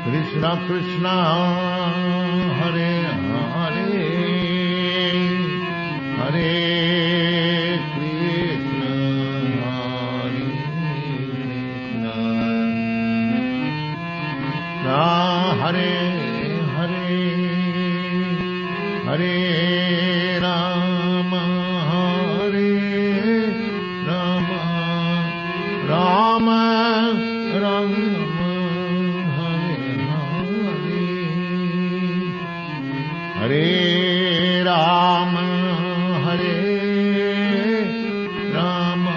Krishna Krishna Hare Hare Hare Krishna Hare Krishna Hare Hare Hare Rama Hare Rama Rama Rama Hare Rama, Hare Rama,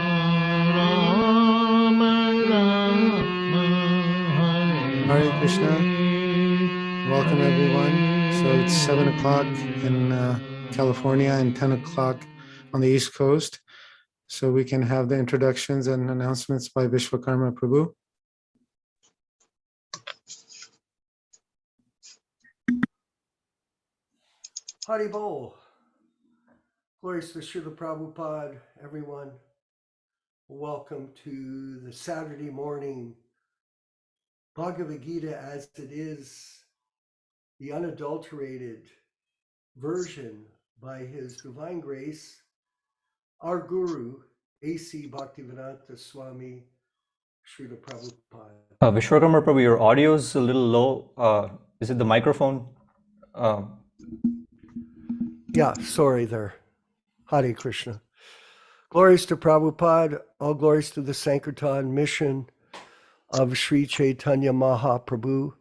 Rama Rama, Hare Krishna. Welcome everyone. So it's 7 o'clock in California and 10 o'clock on the East Coast. So we can have the introductions and announcements by Viśvakarmā Prabhu. Haribol. Glories to Srila Prabhupada, everyone. Welcome to the Saturday morning Bhagavad-gītā As It Is, the unadulterated version by His Divine Grace, our Guru, A.C. Bhaktivedanta Swami Srila Prabhupada. Viśvakarmā Prabhu, your audio is a little low. Is it the microphone? Yeah, sorry there. Hare Krishna. Glories to Prabhupada, all glories to the Sankirtan mission of Sri Chaitanya Mahaprabhu.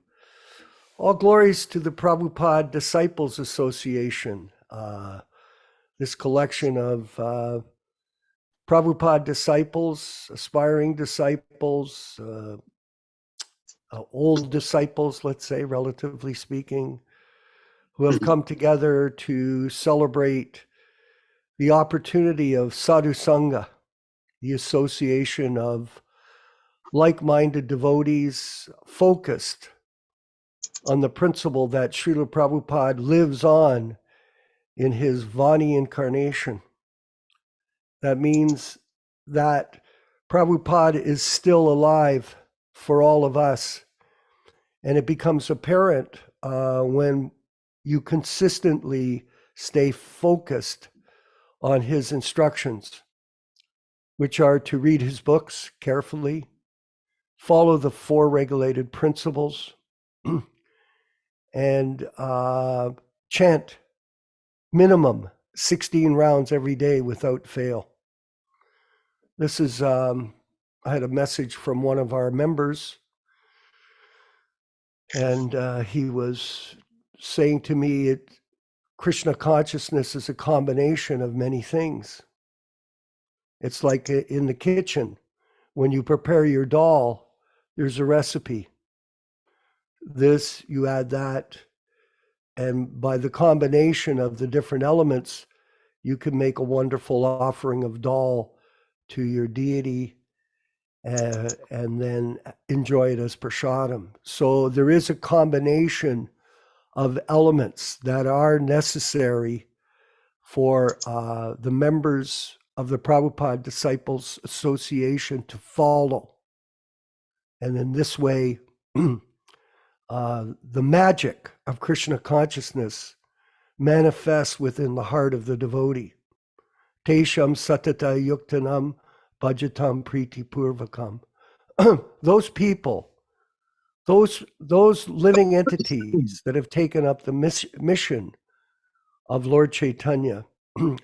All glories to the Prabhupada Disciples Association, this collection of Prabhupada disciples, aspiring disciples, old disciples, let's say, relatively speaking, who have come together to celebrate the opportunity of sadhu sangha, the association of like-minded devotees focused on the principle that Srila Prabhupada lives on in his Vani incarnation. That means that Prabhupada is still alive for all of us. And it becomes apparent when you consistently stay focused on his instructions, which are to read his books carefully, follow the 4 regulated principles, and chant minimum 16 rounds every day without fail. This is, I had a message from one of our members, and he was saying to me, Krishna consciousness is a combination of many things. It's like in the kitchen, when you prepare your dal, there's a recipe. This, you add that, and by the combination of the different elements, you can make a wonderful offering of dal to your deity and then enjoy it as prasadam. So there is a combination of elements that are necessary for the members of the Prabhupada Disciples Association to follow. And in this way, the magic of Krishna consciousness manifests within the heart of the devotee. Tesham satata yuktanam bhajatam priti purvakam. Those people, those living entities that have taken up the mission of Lord Chaitanya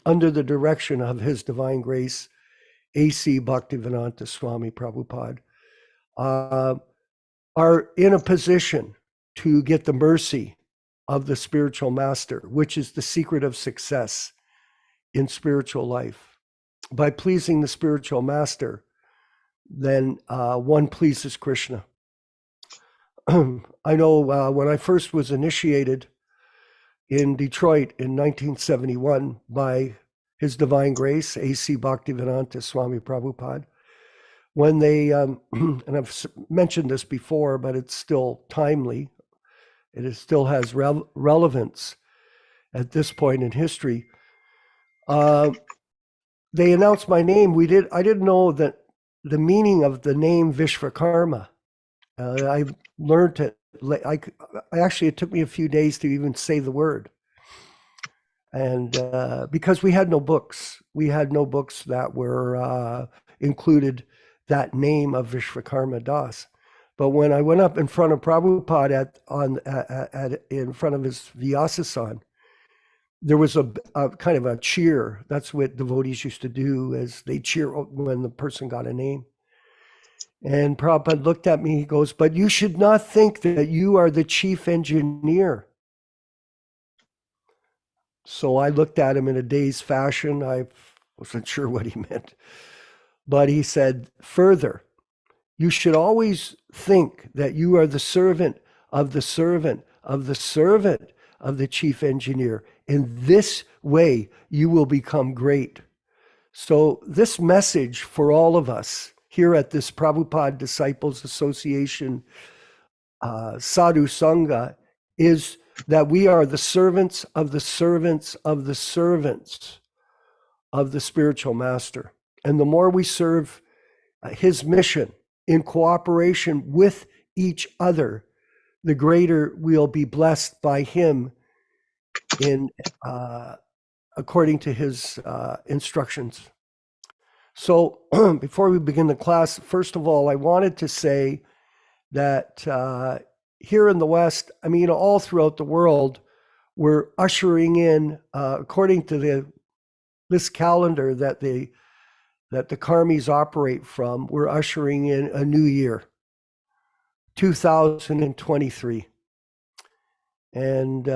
under the direction of His Divine Grace A.C. Bhaktivedanta Swami Prabhupāda are in a position to get the mercy of the spiritual master, which is the secret of success in spiritual life. By pleasing the spiritual master, then one pleases Krishna. I know when I first was initiated in Detroit in 1971 by His Divine Grace A.C. Bhaktivedanta Swami Prabhupāda, when they, and I've mentioned this before, but it's still timely, still has relevance at this point in history. They announced my name. I didn't know that the meaning of the name Viśvakarmā. I learned it it took me a few days to even say the word. And because we had no books that were included that name of Viśvakarmā Das. But when I went up in front of Prabhupada in front of his Vyasa-san, there was a kind of a cheer. That's what devotees used to do, as they cheer when the person got a name. And Prabhupada looked at me, he goes, "But you should not think that you are the chief engineer." So I looked at him in a dazed fashion. I wasn't sure what he meant. But he said, "Further, you should always think that you are the servant of the servant of the servant of the chief engineer. In this way, you will become great." So this message for all of us here at this Prabhupada Disciples Association Sadhu Sangha is that we are the servants of the servants of the servants of the spiritual master. And the more we serve his mission in cooperation with each other, the greater we'll be blessed by him in according to his instructions. So before we begin the class, first of all, I wanted to say that here in the West, I mean, all throughout the world, we're ushering in, according to this calendar that the karmis operate from, we're ushering in a new year, 2023. And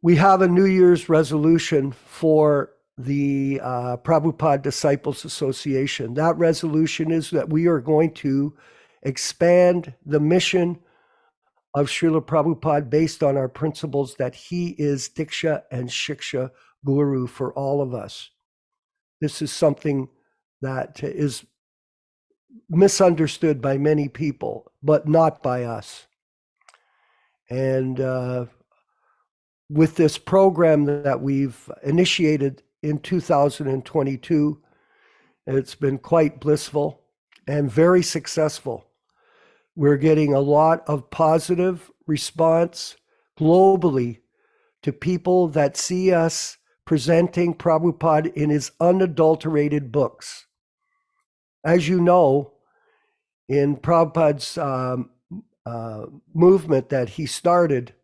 we have a New Year's resolution for the Prabhupada Disciples Association. That resolution is that we are going to expand the mission of Srila Prabhupada based on our principles that he is Diksha and Shiksha Guru for all of us. This is something that is misunderstood by many people, but not by us. And with this program that we've initiated in 2022, it's been quite blissful and very successful. We're getting a lot of positive response globally to people that see us presenting Prabhupada in his unadulterated books. As you know, in Prabhupada's movement that he started,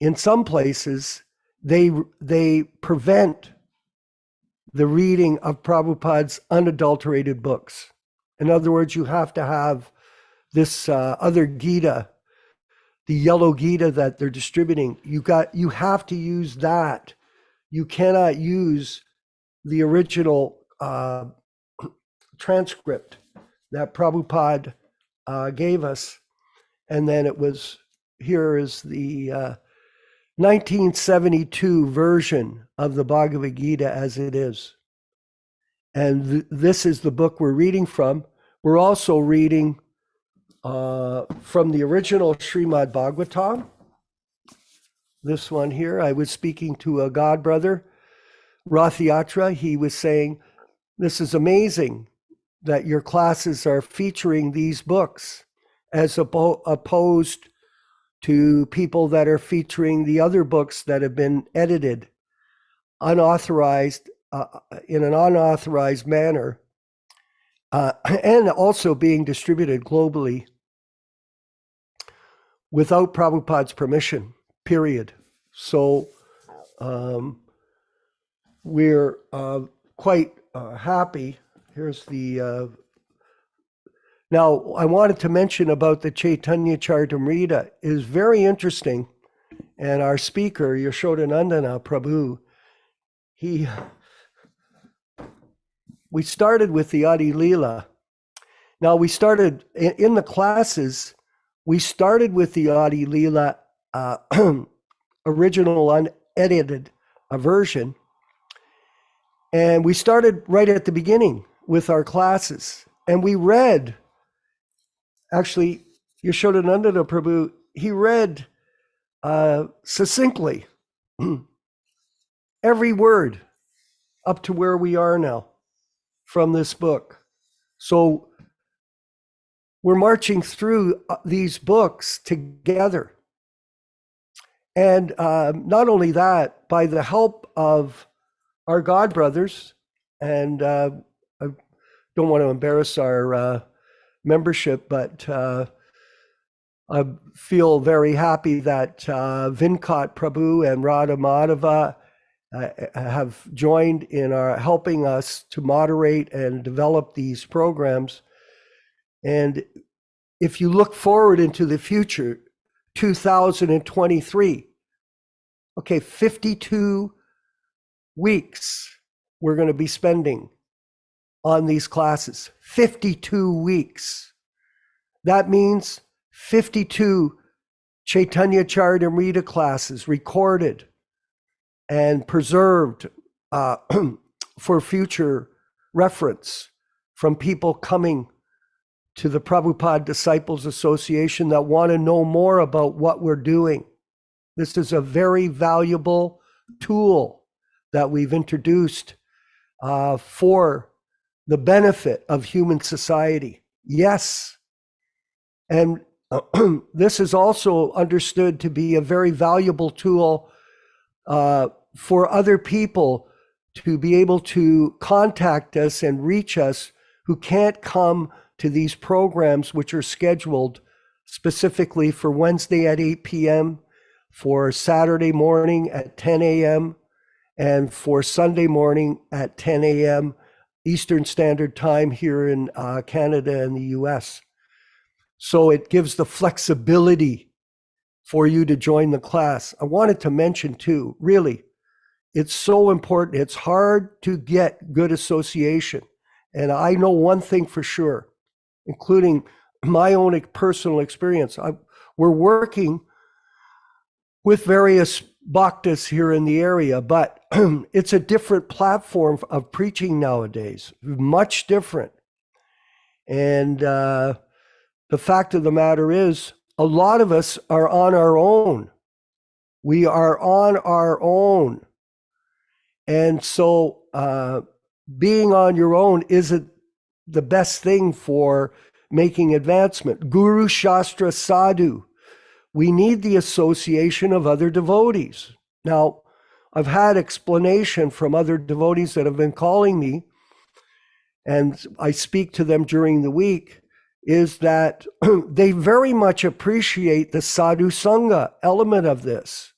in some places, they prevent the reading of Prabhupada's unadulterated books. In other words, you have to have this other Gita, the yellow Gita that they're distributing. You have to use that. You cannot use the original transcript that Prabhupada gave us. And then here is the 1972 version of the Bhagavad-gītā As It Is. And this is the book we're reading from. We're also reading from the original Srimad Bhagavatam. This one here, I was speaking to a god brother, Rathayatra. He was saying, "This is amazing that your classes are featuring these books as opposed to people that are featuring the other books that have been edited, unauthorized, in an unauthorized manner, and also being distributed globally without Prabhupada's permission, period." So we're quite happy. Here's the... Now, I wanted to mention about the Chaitanya Charitamrita. It is very interesting. And our speaker, Yaśodā-nandana Prabhu, we started with the Adi Leela. Now, we started in the classes, we started with the Adi Leela original unedited version. And we started right at the beginning with our classes. And we read, actually, Yaśodā-nandana Prabhu, he read succinctly every word up to where we are now from this book. So we're marching through these books together. And not only that, by the help of our God brothers, and I don't want to embarrass our membership, but I feel very happy that Vinkat Prabhu and Radha Madhava have joined in helping us to moderate and develop these programs. And if you look forward into the future, 2023, okay, 52 weeks we're going to be spending on these classes. 52 weeks. That means 52 Chaitanya Charitamrita classes recorded and preserved for future reference from people coming to the Prabhupada Disciples Association that want to know more about what we're doing. This is a very valuable tool that we've introduced for the benefit of human society. Yes. And this is also understood to be a very valuable tool for other people to be able to contact us and reach us who can't come to these programs, which are scheduled specifically for Wednesday at 8 p.m., for Saturday morning at 10 a.m., and for Sunday morning at 10 a.m. Eastern Standard Time here in Canada and the US. So it gives the flexibility for you to join the class. I wanted to mention too, really, it's so important. It's hard to get good association. And I know one thing for sure, including my own personal experience. We're working with various bhaktas here in the area, but it's a different platform of preaching nowadays, much different. And the fact of the matter is, a lot of us are on our own. We are on our own. And so being on your own isn't the best thing for making advancement. Guru, Shastra, Sadhu. We need the association of other devotees. Now, I've had explanation from other devotees that have been calling me, and I speak to them during the week, is that they very much appreciate the sadhu sangha element of this,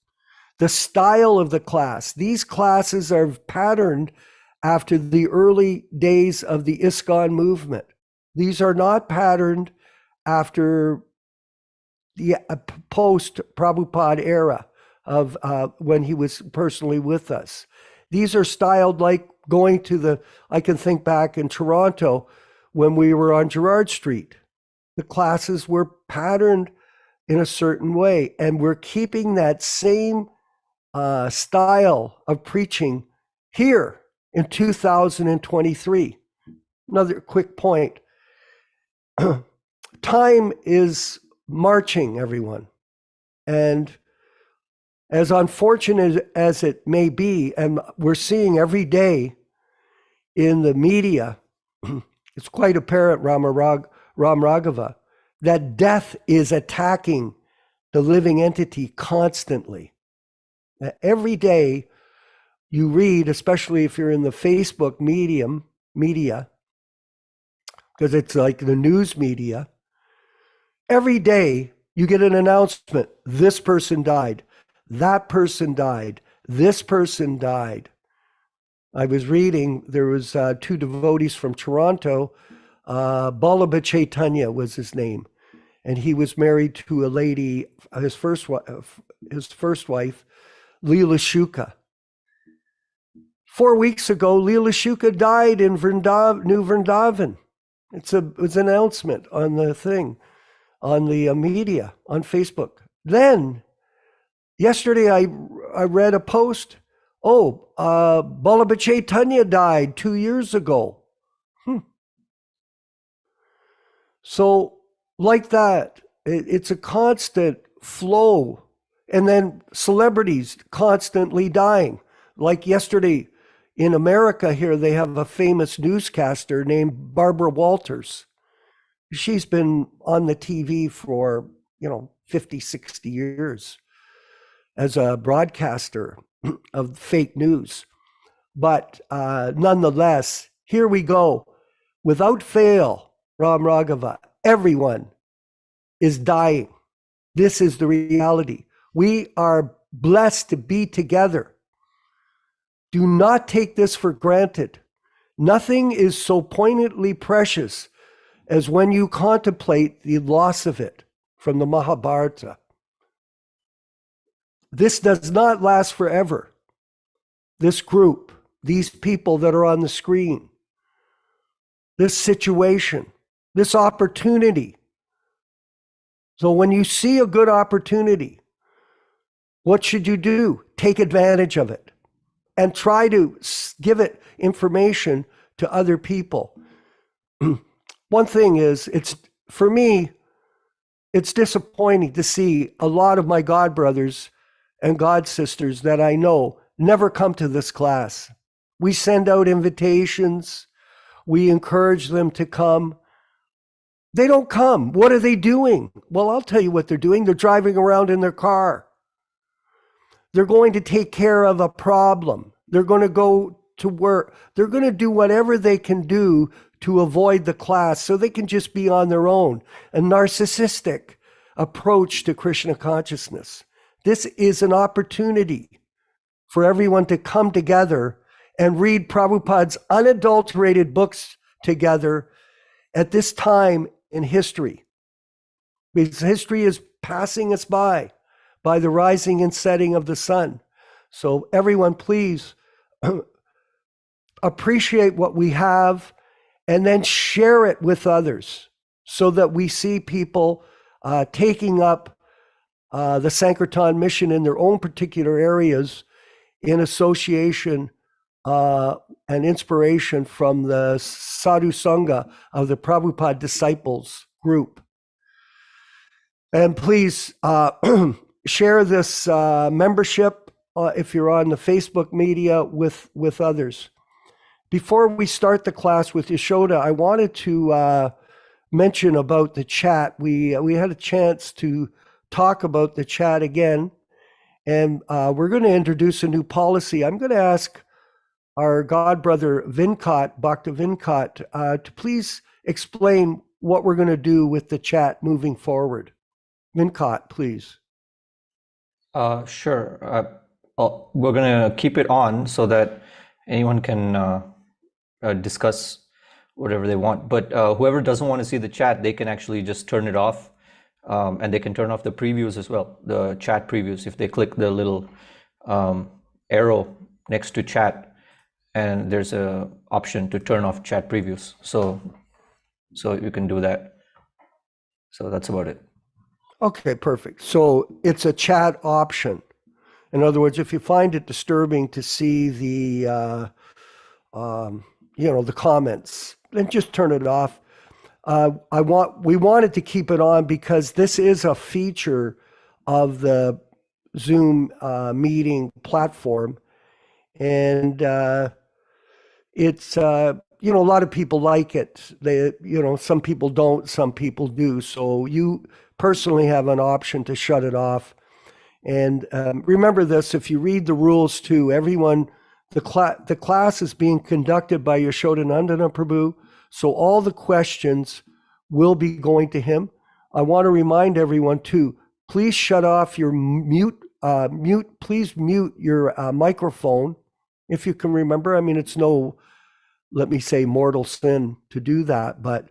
the style of the class. These classes are patterned after the early days of the ISKCON movement. These are not patterned after the post-Prabhupada era of when he was personally with us. These are styled like going to I can think back in Toronto when we were on Gerrard Street. The classes were patterned in a certain way, and we're keeping that same style of preaching here in 2023. Another quick point. Time is marching, everyone. And as unfortunate as it may be, and we're seeing every day in the media, it's quite apparent, Ram Raghava, that death is attacking the living entity constantly. Every day you read, especially if you're in the Facebook media, because it's like the news media, every day you get an announcement. This person died. That person died. This person died. I was reading, there was two devotees from Toronto. Ballabha Chaitanya was his name. And he was married to a lady, his first wife, Leela Shuka. 4 weeks ago, Leela Shuka died in New Vrindavan. It was an announcement on the thing, on the media, on Facebook. Then, yesterday I read a post, Ballabha Chaitanya died 2 years ago. So, like that, it's a constant flow. And then celebrities constantly dying. Like yesterday in America here, they have a famous newscaster named Barbara Walters. she's been on the TV for, 50, 60 years as a broadcaster of fake news. But nonetheless, here we go. Without fail, Ram Raghava, everyone is dying. This is the reality. We are blessed to be together. Do not take this for granted. Nothing is so poignantly precious as when you contemplate the loss of it from the Mahabharata. This does not last forever. This group, these people that are on the screen, this situation, this opportunity. So when you see a good opportunity, what should you do? Take advantage of it and try to give it information to other people. One thing is, for me, it's disappointing to see a lot of my god brothers and god sisters that I know never come to this class. We send out invitations. We encourage them to come. They don't come. What are they doing? Well, I'll tell you what they're doing. They're driving around in their car. They're going to take care of a problem. They're going to go to work. They're going to do whatever they can do to avoid the class so they can just be on their own. A narcissistic approach to Krishna consciousness. This is an opportunity for everyone to come together and read Prabhupada's unadulterated books together at this time in history. Because history is passing us by the rising and setting of the sun. So everyone, please appreciate what we have and then share it with others so that we see people taking up the Sankirtan mission in their own particular areas in association and inspiration from the Sadhu Sangha of the Prabhupada Disciples group. And please share this membership if you're on the Facebook media with others. Before we start the class with Yaśodā, I wanted to mention about the chat. We had a chance to talk about the chat again, and we're going to introduce a new policy. I'm going to ask our god brother Vinkat, Bhaktivedanta, to please explain what we're going to do with the chat moving forward. Vinkat, please. Sure. We're going to keep it on so that anyone can discuss whatever they want. But whoever doesn't want to see the chat, they can actually just turn it off. And they can turn off the previews as well, the chat previews. If they click the little arrow next to chat, and there's a option to turn off chat previews. So you can do that. So that's about it. Okay, perfect. So it's a chat option. In other words, if you find it disturbing to see the the comments, then just turn it off. We wanted to keep it on because this is a feature of the Zoom meeting platform, and it's a lot of people like it. They some people don't, some people do. So you personally have an option to shut it off. And remember this: if you read the rules too, everyone, the class is being conducted by Yaśodā-nandana Prabhu. So all the questions will be going to him. I want to remind everyone too, please shut off your please mute your microphone if you can remember. I mean, it's no, let me say, mortal sin to do that, but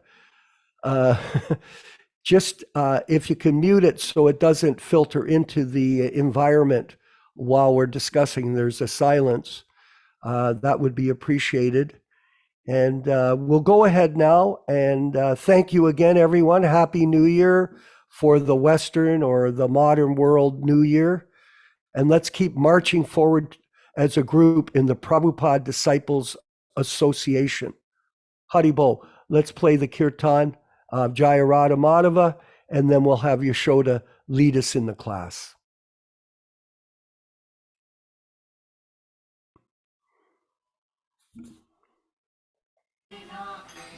just if you can mute it so it doesn't filter into the environment while we're discussing, there's a silence, that would be appreciated. And we'll go ahead now and thank you again, everyone. Happy New Year for the Western or the modern world New Year. And let's keep marching forward as a group in the Prabhupada Disciples Association. Haribol, let's play the Kirtan of Jaya Radha Madhava, and then we'll have Yaśodā lead us in the class.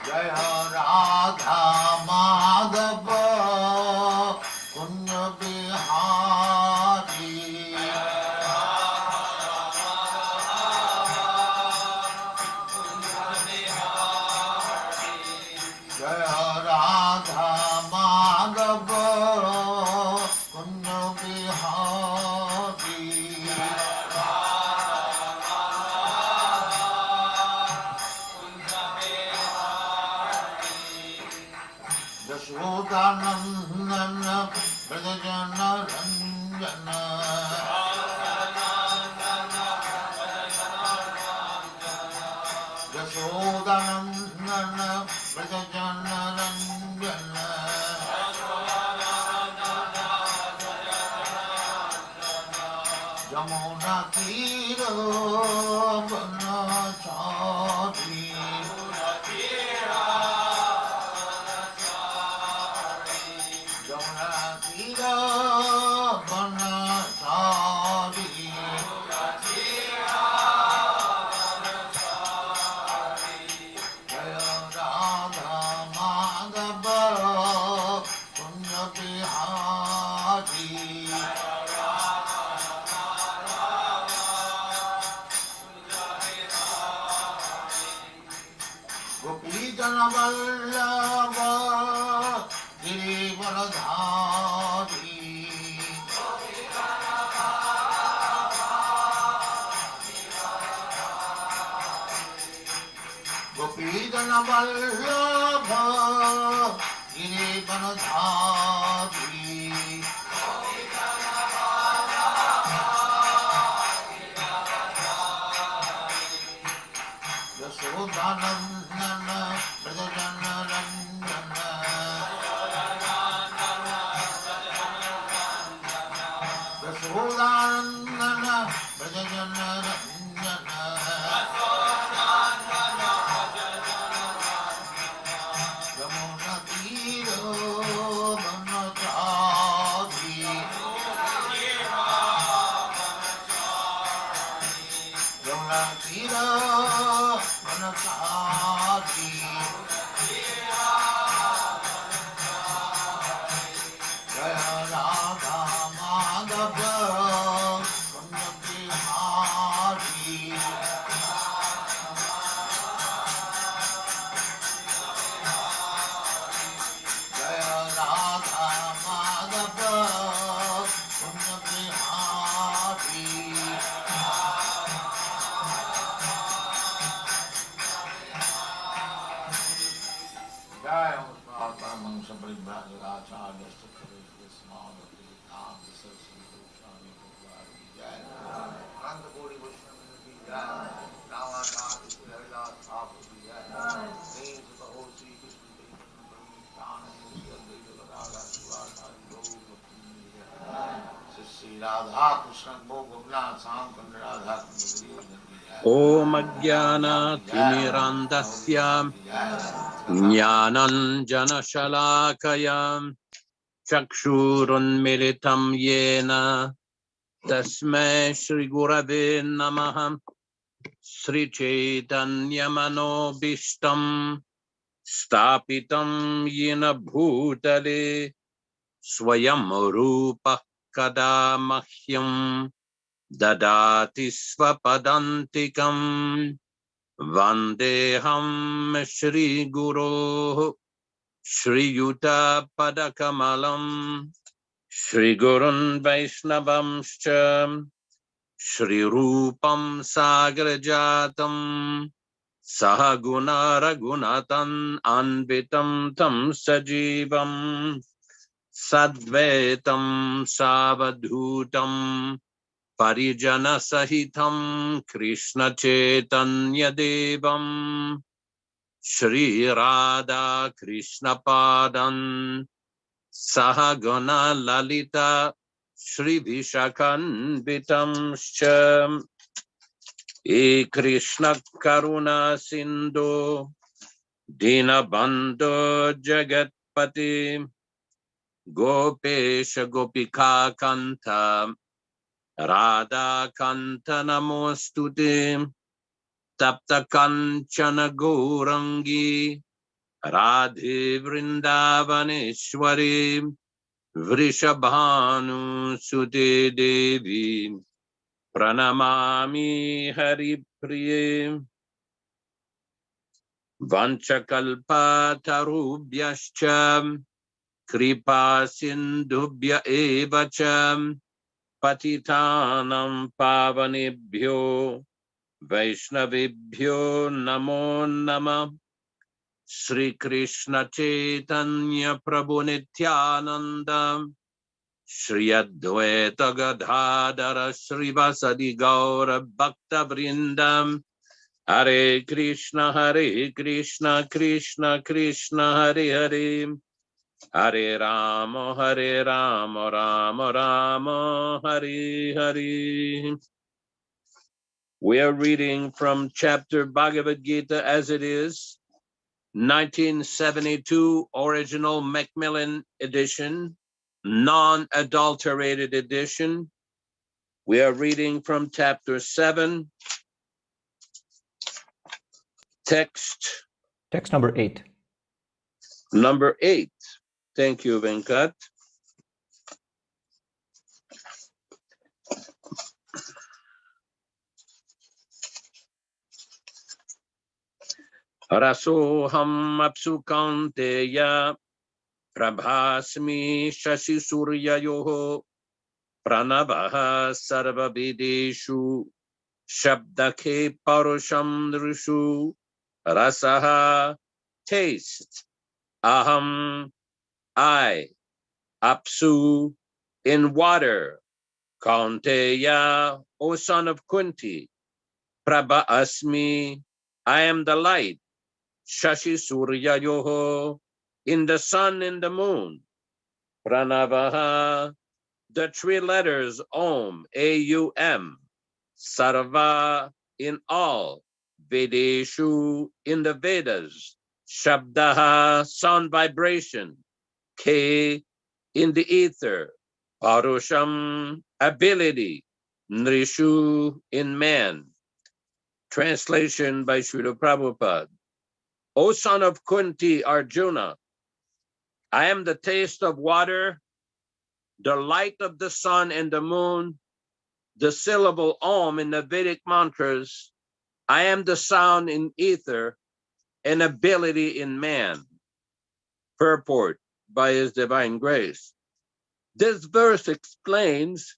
Jaya Radha Nandana Brajajana Ranjana Yasoda-nandana Brajajana Ranjana Jamuna Tira Banachari Jamuna Tira Banachari Jaya Radha Madhava Punya Bihari Gopijana Vallabha Girivaradhari Gopijana Vallabha Girivaradhari Yasoda-nandana Brajajana Ranjana Yasoda-nandana Brajajana Ranjana Yamuna Tira Banachari Yamuna Tira Banachari Jaya Radha Madhava Punya Bihari Jaya Radha Madhava Punya Bihari Jai Prabhupada Ācārya Bhaktivedanta Swami Prabhupāda Ananda Kori Vaishnava Ki Jai Rāvācārya Haridas Thakur Ki Jai Names of the whole Sri Krishna Sri Radha Krishna Bhogavna Sam Kanda Radha Kanda Om Ajnana Timirandasya Jnananjana Shalakaya Chakshurunmilitam Yena Tasmai Shri Gurave Namaha Sri Chaitanya Manobishtam Stapitam Yena Bhutale Swayam Rupa Kada Mahyam Dadati Svapadantikam Vandeham Shri Guru Shri Yuta Padakamalam Shri Gurun Vaishnavamscha Shri Rupam Sagrajatam Sahaguna Raghunatan Anvitam Tam Sajivam Sadvetam Savadhutam Parijana Sahitam Krishna Chaitanya Devam Shri Radha Krishna Padan Sahagana Lalita Shri Viśvakarmā E Krishna Karuna Sindhu Dinabandhu Jagatpati Gopesha Gopika Kanta Radha Kanta Namostute Tapta Kanchana Gourangi Radhe Vrindavaneshwari Vrishabhanu Sute Devi Pranamami Hari Priye Vanchakalpa Tarubhyascha Kripa Sindhubhya Evacha Patitanam Pavanebhyo Vaishnavebhyo Namo Namah Sri Krishna Chaitanya Prabhu Nityananda, Shri Advaita Gadadhara Srivasadi Gaura Bhakta Vrindam, Hare Krishna Krishna Krishna Hare Hare, Hare Rama Rama Rama Hare Hare. We are reading from chapter Bhagavad-gītā As It Is, 1972 original Macmillan edition, non-adulterated edition. We are reading from chapter 7, text number 8. number 8. Thank you, Venkat. Rasoham apsu kaunteya prabhasmi shashi suryayoho pranavaha sarvavideshu shabdake parusham drishu rasaha taste aham I apsu in water kaunteya O son of Kunti prabhasmi I am the light Shashi Surya Yoho, in the sun and the moon. Pranavaha, the 3 letters Om, A-U-M. Sarva, in all. Vedeshu, in the Vedas. Shabdaha, sound vibration. K, in the ether. Parusham, ability. Nrishu, in man. Translation by Srila Prabhupada. O son of Kunti, Arjuna, I am the taste of water, the light of the sun and the moon, the syllable Om in the Vedic mantras. I am the sound in ether and ability in man. Purport by His Divine Grace. This verse explains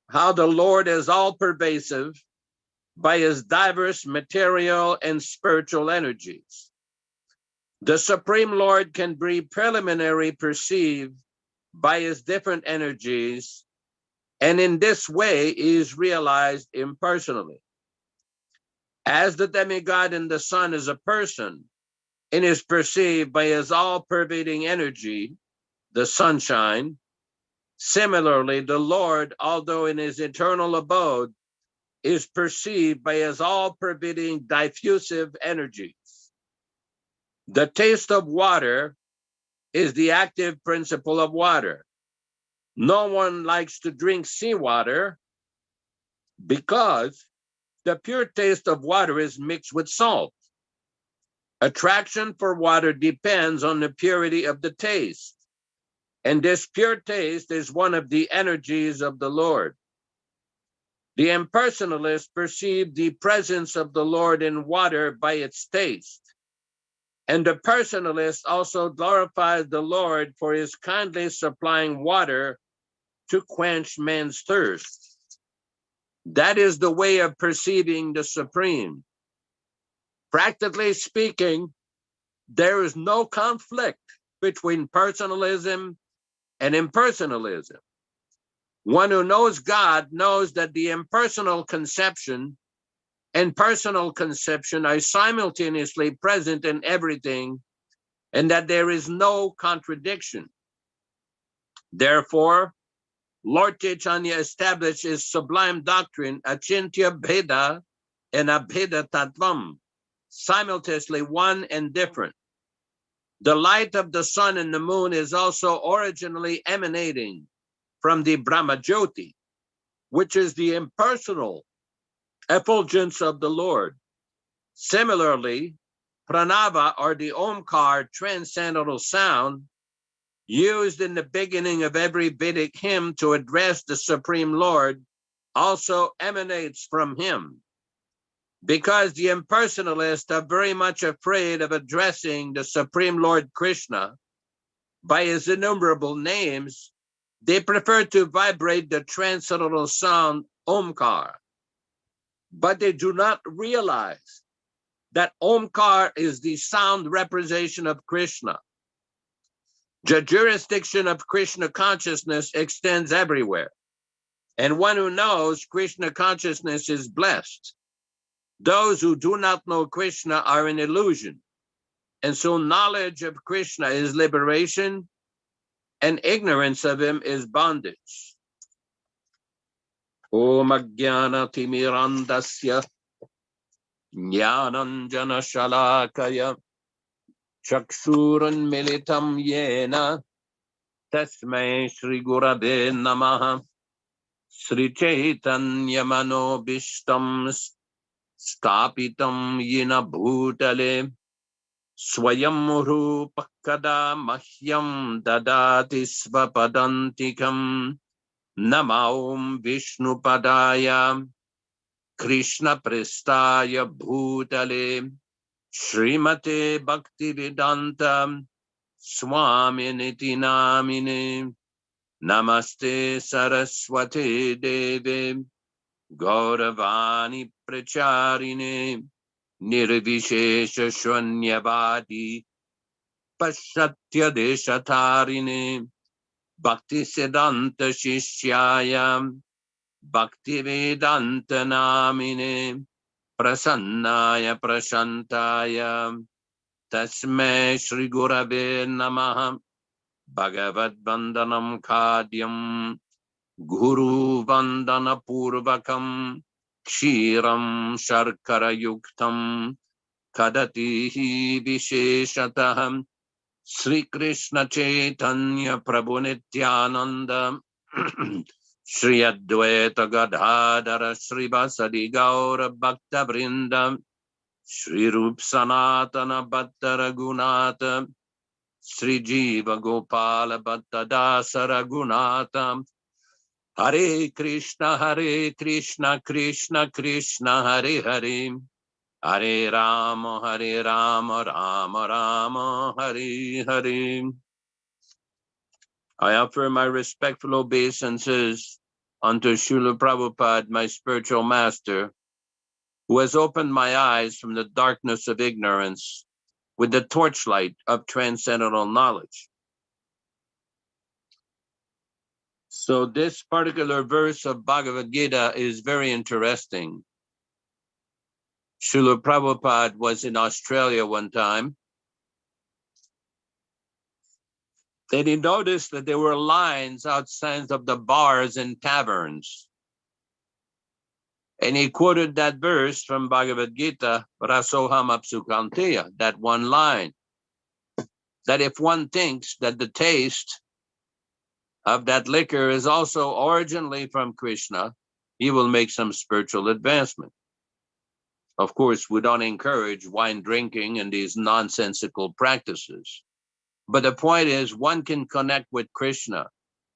how the Lord is all pervasive by His diverse material and spiritual energies. The Supreme Lord can be preliminarily perceived by His different energies, and in this way He is realized impersonally. As the demigod in the sun is a person and is perceived by His all-pervading energy, the sunshine, similarly the Lord, although in His eternal abode, is perceived by His all-pervading diffusive energies. The taste of water is the active principle of water. No one likes to drink seawater because the pure taste of water is mixed with salt. Attraction for water depends on the purity of the taste, and this pure taste is one of the energies of the Lord. The impersonalists perceive the presence of the Lord in water by its taste. And the personalist also glorifies the Lord for His kindly supplying water to quench man's thirst. That is the way of perceiving the Supreme. Practically speaking, there is no conflict between personalism and impersonalism. One who knows God knows that the impersonal conception and personal conception are simultaneously present in everything, and that there is no contradiction. Therefore, Lord Chaitanya established his sublime doctrine, Achintya Bheda and Abheda Tattvam, simultaneously one and different. The light of the sun and the moon is also originally emanating from the Brahmajyoti, which is the impersonal effulgence of the Lord. Similarly, pranava, or the Omkar transcendental sound, used in the beginning of every Vedic hymn to address the Supreme Lord, also emanates from him. Because the impersonalists are very much afraid of addressing the Supreme Lord Krishna by his innumerable names, they prefer to vibrate the transcendental sound Omkar. But they do not realize that Omkar is the sound representation of Krishna. The jurisdiction of Krishna consciousness extends everywhere. And one who knows Krishna consciousness is blessed. Those who do not know Krishna are in illusion. And so knowledge of Krishna is liberation, and ignorance of him is bondage. Om Ajnana Timirandasya Jnananjana Shalakaya Chakshuran Militam Yena Tasmai Shri Gurave Namaha Sri Chaitanya Manobishtam Stapitam Yina Bhutale Swayam Rupakada Mahyam Dadati Svapadantikam Namaum Vishnu Padaya Krishna Prestaya Bhutale Srimate Bhaktivedanta Swami Niti Namine Namaste Saraswati Devi Gauravani Pracharine Nirvishesha Shwanyavadi Pashatya Deshatarine Bhakti Siddhanta Shishyayam Bhaktivedanta Namine Prasannaya Prashantaya Tasmai Shri Gurave Namaha Bhagavad Vandanam Khadyam Guru Vandana Purvakam Kshiram Sharkara Yuktam Kadatihi Visheshataham Sri Krishna Chaitanya Prabhu Nityananda Shri Advaita Gadadhara Shri Vasadi Gaura Bhakta Vrindam Shri Rup Sanatana Bhatta Raghunatha Sri Jiva Gopala Bhatta Dasa Raghunatha Hare Krishna Krishna Krishna Hare Hare Hare Rama Rama Rama Hare Hare. I offer my respectful obeisances unto Srila Prabhupada, my spiritual master, who has opened my eyes from the darkness of ignorance with the torchlight of transcendental knowledge. So this particular verse of Bhagavad-gītā is very interesting. Srila Prabhupada was in Australia one time, and he noticed that there were lines outside of the bars and taverns. And he quoted that verse from Bhagavad-gītā, Rasoham Apsukanteya, that one line, that if one thinks that the taste of that liquor is also originally from Krishna, he will make some spiritual advancement. Of course, we don't encourage wine drinking and these nonsensical practices. But the point is, one can connect with Krishna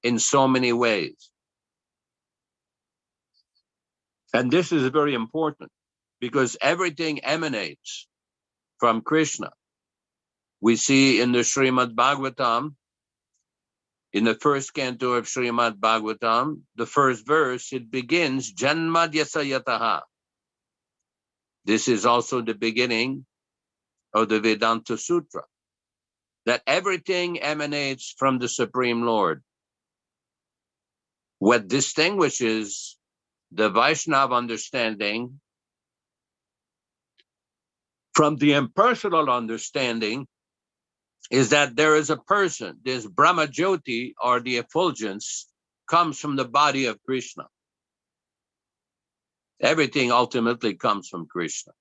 in so many ways. And this is very important because everything emanates from Krishna. We see in the Srimad Bhagavatam, in the first canto of Srimad Bhagavatam, the first verse, it begins, Janmadyasayataha. This is also the beginning of the Vedanta Sutra, that everything emanates from the Supreme Lord. What distinguishes the Vaishnava understanding from the impersonal understanding is that there is a person, this Brahma Jyoti, or the effulgence, comes from the body of Krishna. Everything ultimately comes from Krishna.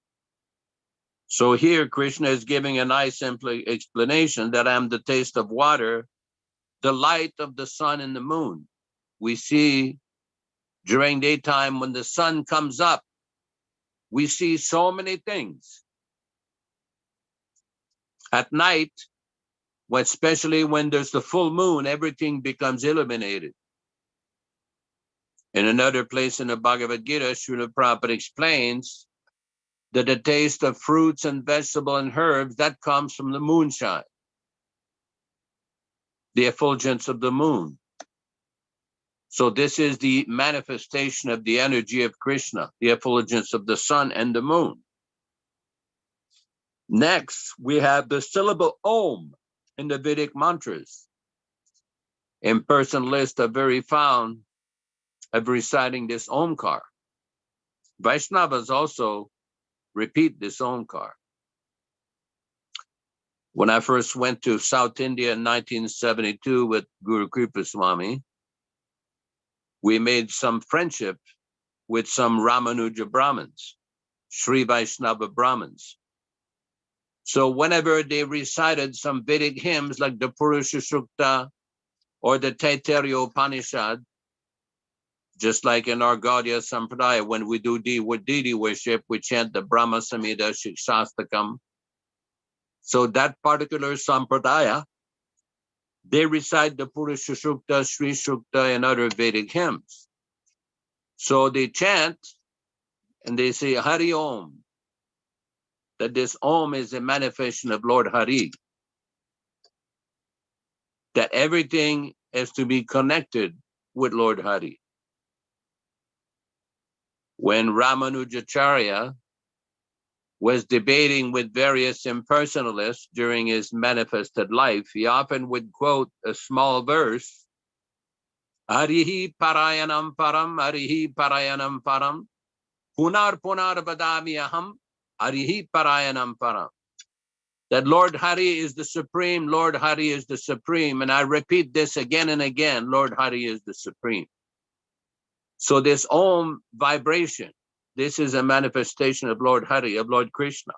So here Krishna is giving a nice explanation that I am the taste of water, the light of the sun and the moon. We see during daytime when the sun comes up, we see so many things. At night, especially when there's the full moon, everything becomes illuminated. In another place in the Bhagavad-gītā, Srila Prabhupada explains that the taste of fruits and vegetables and herbs, that comes from the moonshine, the effulgence of the moon. So this is the manifestation of the energy of Krishna, the effulgence of the sun and the moon. Next, we have the syllable Om in the Vedic mantras. Impersonalists are very fond of reciting this Omkar. Vaishnavas also repeat this Omkar. When I first went to South India in 1972 with Guru Kripa Swami, we made some friendship with some Ramanuja Brahmins, Sri Vaishnava Brahmins. So whenever they recited some Vedic hymns like the Purusha Sukta or the Taittiriya Upanishad, just like in our Gaudiya Sampradaya, when we do deity worship, we chant the Brahma Samhita Shikshastakam. So that particular Sampradaya, they recite the Purusha Sukta, Sri Sukta, and other Vedic hymns. So they chant and they say Hari Om, that this Om is a manifestation of Lord Hari, that everything is to be connected with Lord Hari. When Ramanujacharya was debating with various impersonalists during his manifested life, he often would quote a small verse, Harihi Parayanam Param, Harihi Parayanam Param, Punar Punar Vadami Aham, Harihi Parayanam Param. That Lord Hari is the Supreme, Lord Hari is the Supreme. And I repeat this again and again, Lord Hari is the Supreme. So this Om vibration, this is a manifestation of Lord Hari, of Lord Krishna.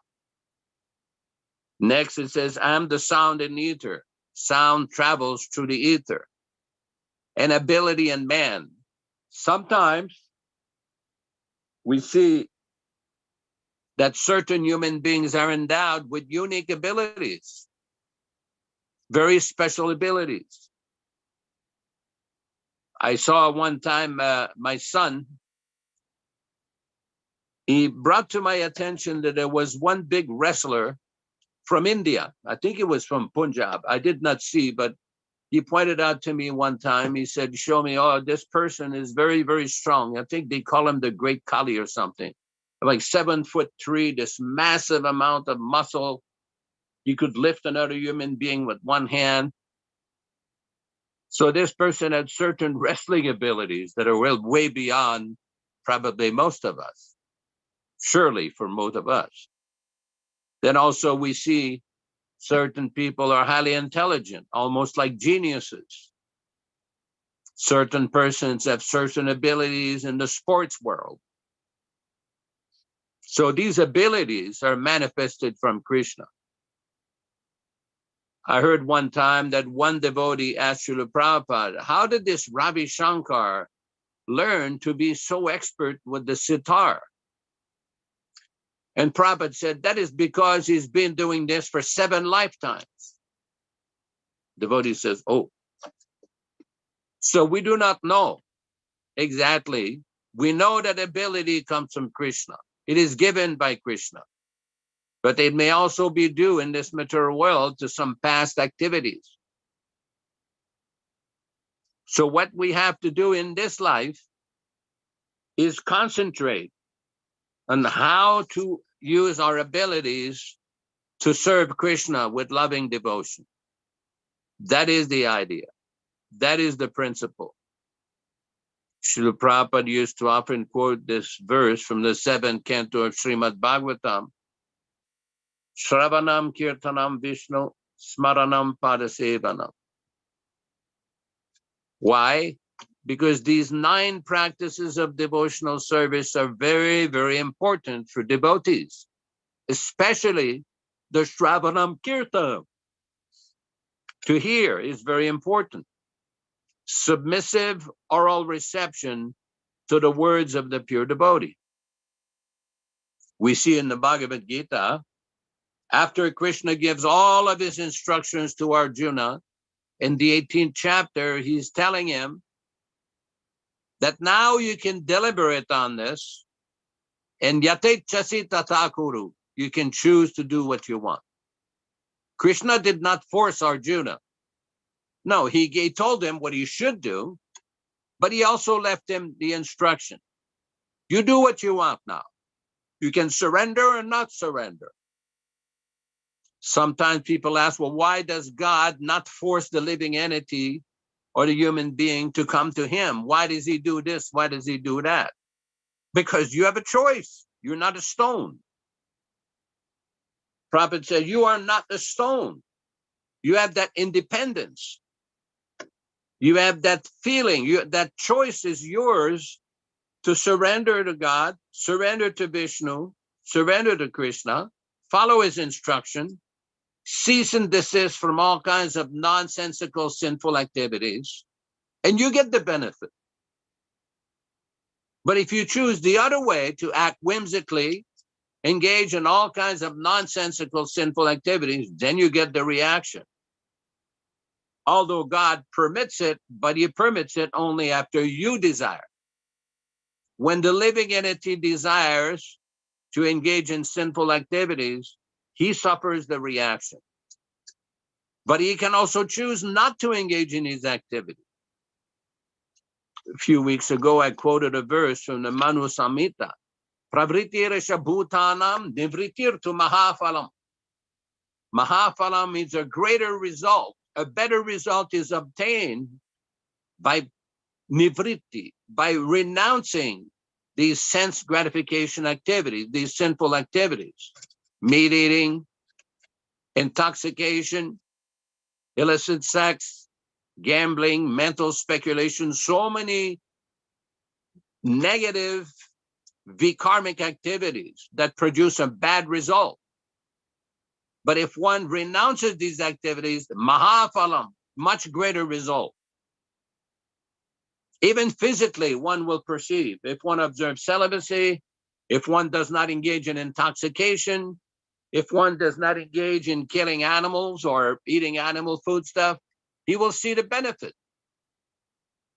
Next it says, I'm the sound in ether. Sound travels through the ether. An ability in man. Sometimes we see that certain human beings are endowed with unique abilities, very special abilities. I saw one time my son, he brought to my attention that there was one big wrestler from India. I think it was from Punjab. I did not see, but he pointed out to me one time. He said, show me, oh, this person is very, very strong. I think they call him the Great Kali or something. Like 7'3", this massive amount of muscle. He could lift another human being with one hand. So this person had certain wrestling abilities that are way beyond probably most of us. Surely for most of us. Then also we see certain people are highly intelligent, almost like geniuses. Certain persons have certain abilities in the sports world. So these abilities are manifested from Krishna. I heard one time that one devotee asked Srila Prabhupada, how did this Ravi Shankar learn to be so expert with the sitar? And Prabhupada said, that is because he's been doing this for 7 lifetimes. Devotee says, oh. So we do not know exactly. We know that ability comes from Krishna. It is given by Krishna. But it may also be due in this material world to some past activities. So what we have to do in this life is concentrate on how to use our abilities to serve Krishna with loving devotion. That is the idea. That is the principle. Srila Prabhupada used to often quote this verse from the 7th canto of Srimad Bhagavatam. Shravanam Kirtanam Vishnu Smaranam Padasevanam. Why? Because these 9 practices of devotional service are very, very important for devotees, especially the Shravanam Kirtan. To hear is very important. Submissive oral reception to the words of the pure devotee. We see in the Bhagavad-gītā, after Krishna gives all of his instructions to Arjuna, in the 18th chapter, he's telling him that now you can deliberate on this, and yate chasi tata kuru, you can choose to do what you want. Krishna did not force Arjuna. No, he told him what he should do, but he also left him the instruction. You do what you want now. You can surrender or not surrender. Sometimes people ask, well, why does God not force the living entity or the human being to come to him? Why does he do this? Why does he do that? Because you have a choice. You're not a stone. Prabhupada said, you are not a stone. You have that independence. You have that feeling. That choice is yours to surrender to God, surrender to Vishnu, surrender to Krishna, follow his instruction, cease and desist from all kinds of nonsensical sinful activities, and you get the benefit. But if you choose the other way, to act whimsically, engage in all kinds of nonsensical sinful activities, then you get the reaction. Although God permits it, but he permits it only after you desire. When the living entity desires to engage in sinful activities, he suffers the reaction. But he can also choose not to engage in his activity. A few weeks ago, I quoted a verse from the Manu Samhita. Pravritirasha bhutanam nivritirtu mahaphalam. Mahaphalam means a greater result. A better result is obtained by nivritti, by renouncing these sense gratification activities, these sinful activities, meat eating, intoxication, illicit sex, gambling, mental speculation, so many negative vikarmic activities that produce a bad result. But if one renounces these activities, mahaphalam, much greater result. Even physically, one will perceive. If one observes celibacy, if one does not engage in intoxication, if one does not engage in killing animals or eating animal food stuff, he will see the benefit.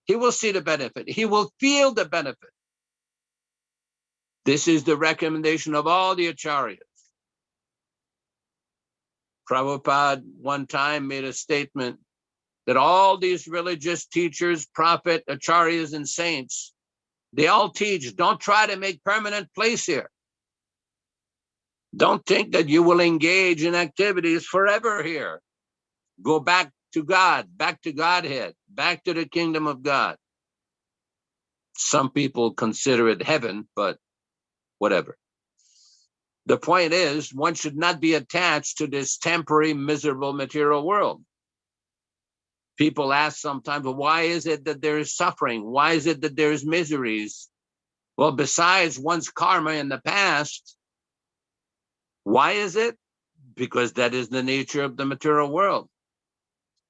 He will see the benefit. He will feel the benefit. This is the recommendation of all the acharyas. Prabhupada one time made a statement that all these religious teachers, prophet, acharyas, and saints, they all teach, don't try to make permanent place here. Don't think that you will engage in activities forever here. Go back to God, back to Godhead, back to the kingdom of God. Some people consider it heaven, but whatever. The point is, one should not be attached to this temporary, miserable material world. People ask sometimes, well, why is it that there is suffering? Why is it that there is miseries? Well, besides one's karma in the past, why is it? Because that is the nature of the material world.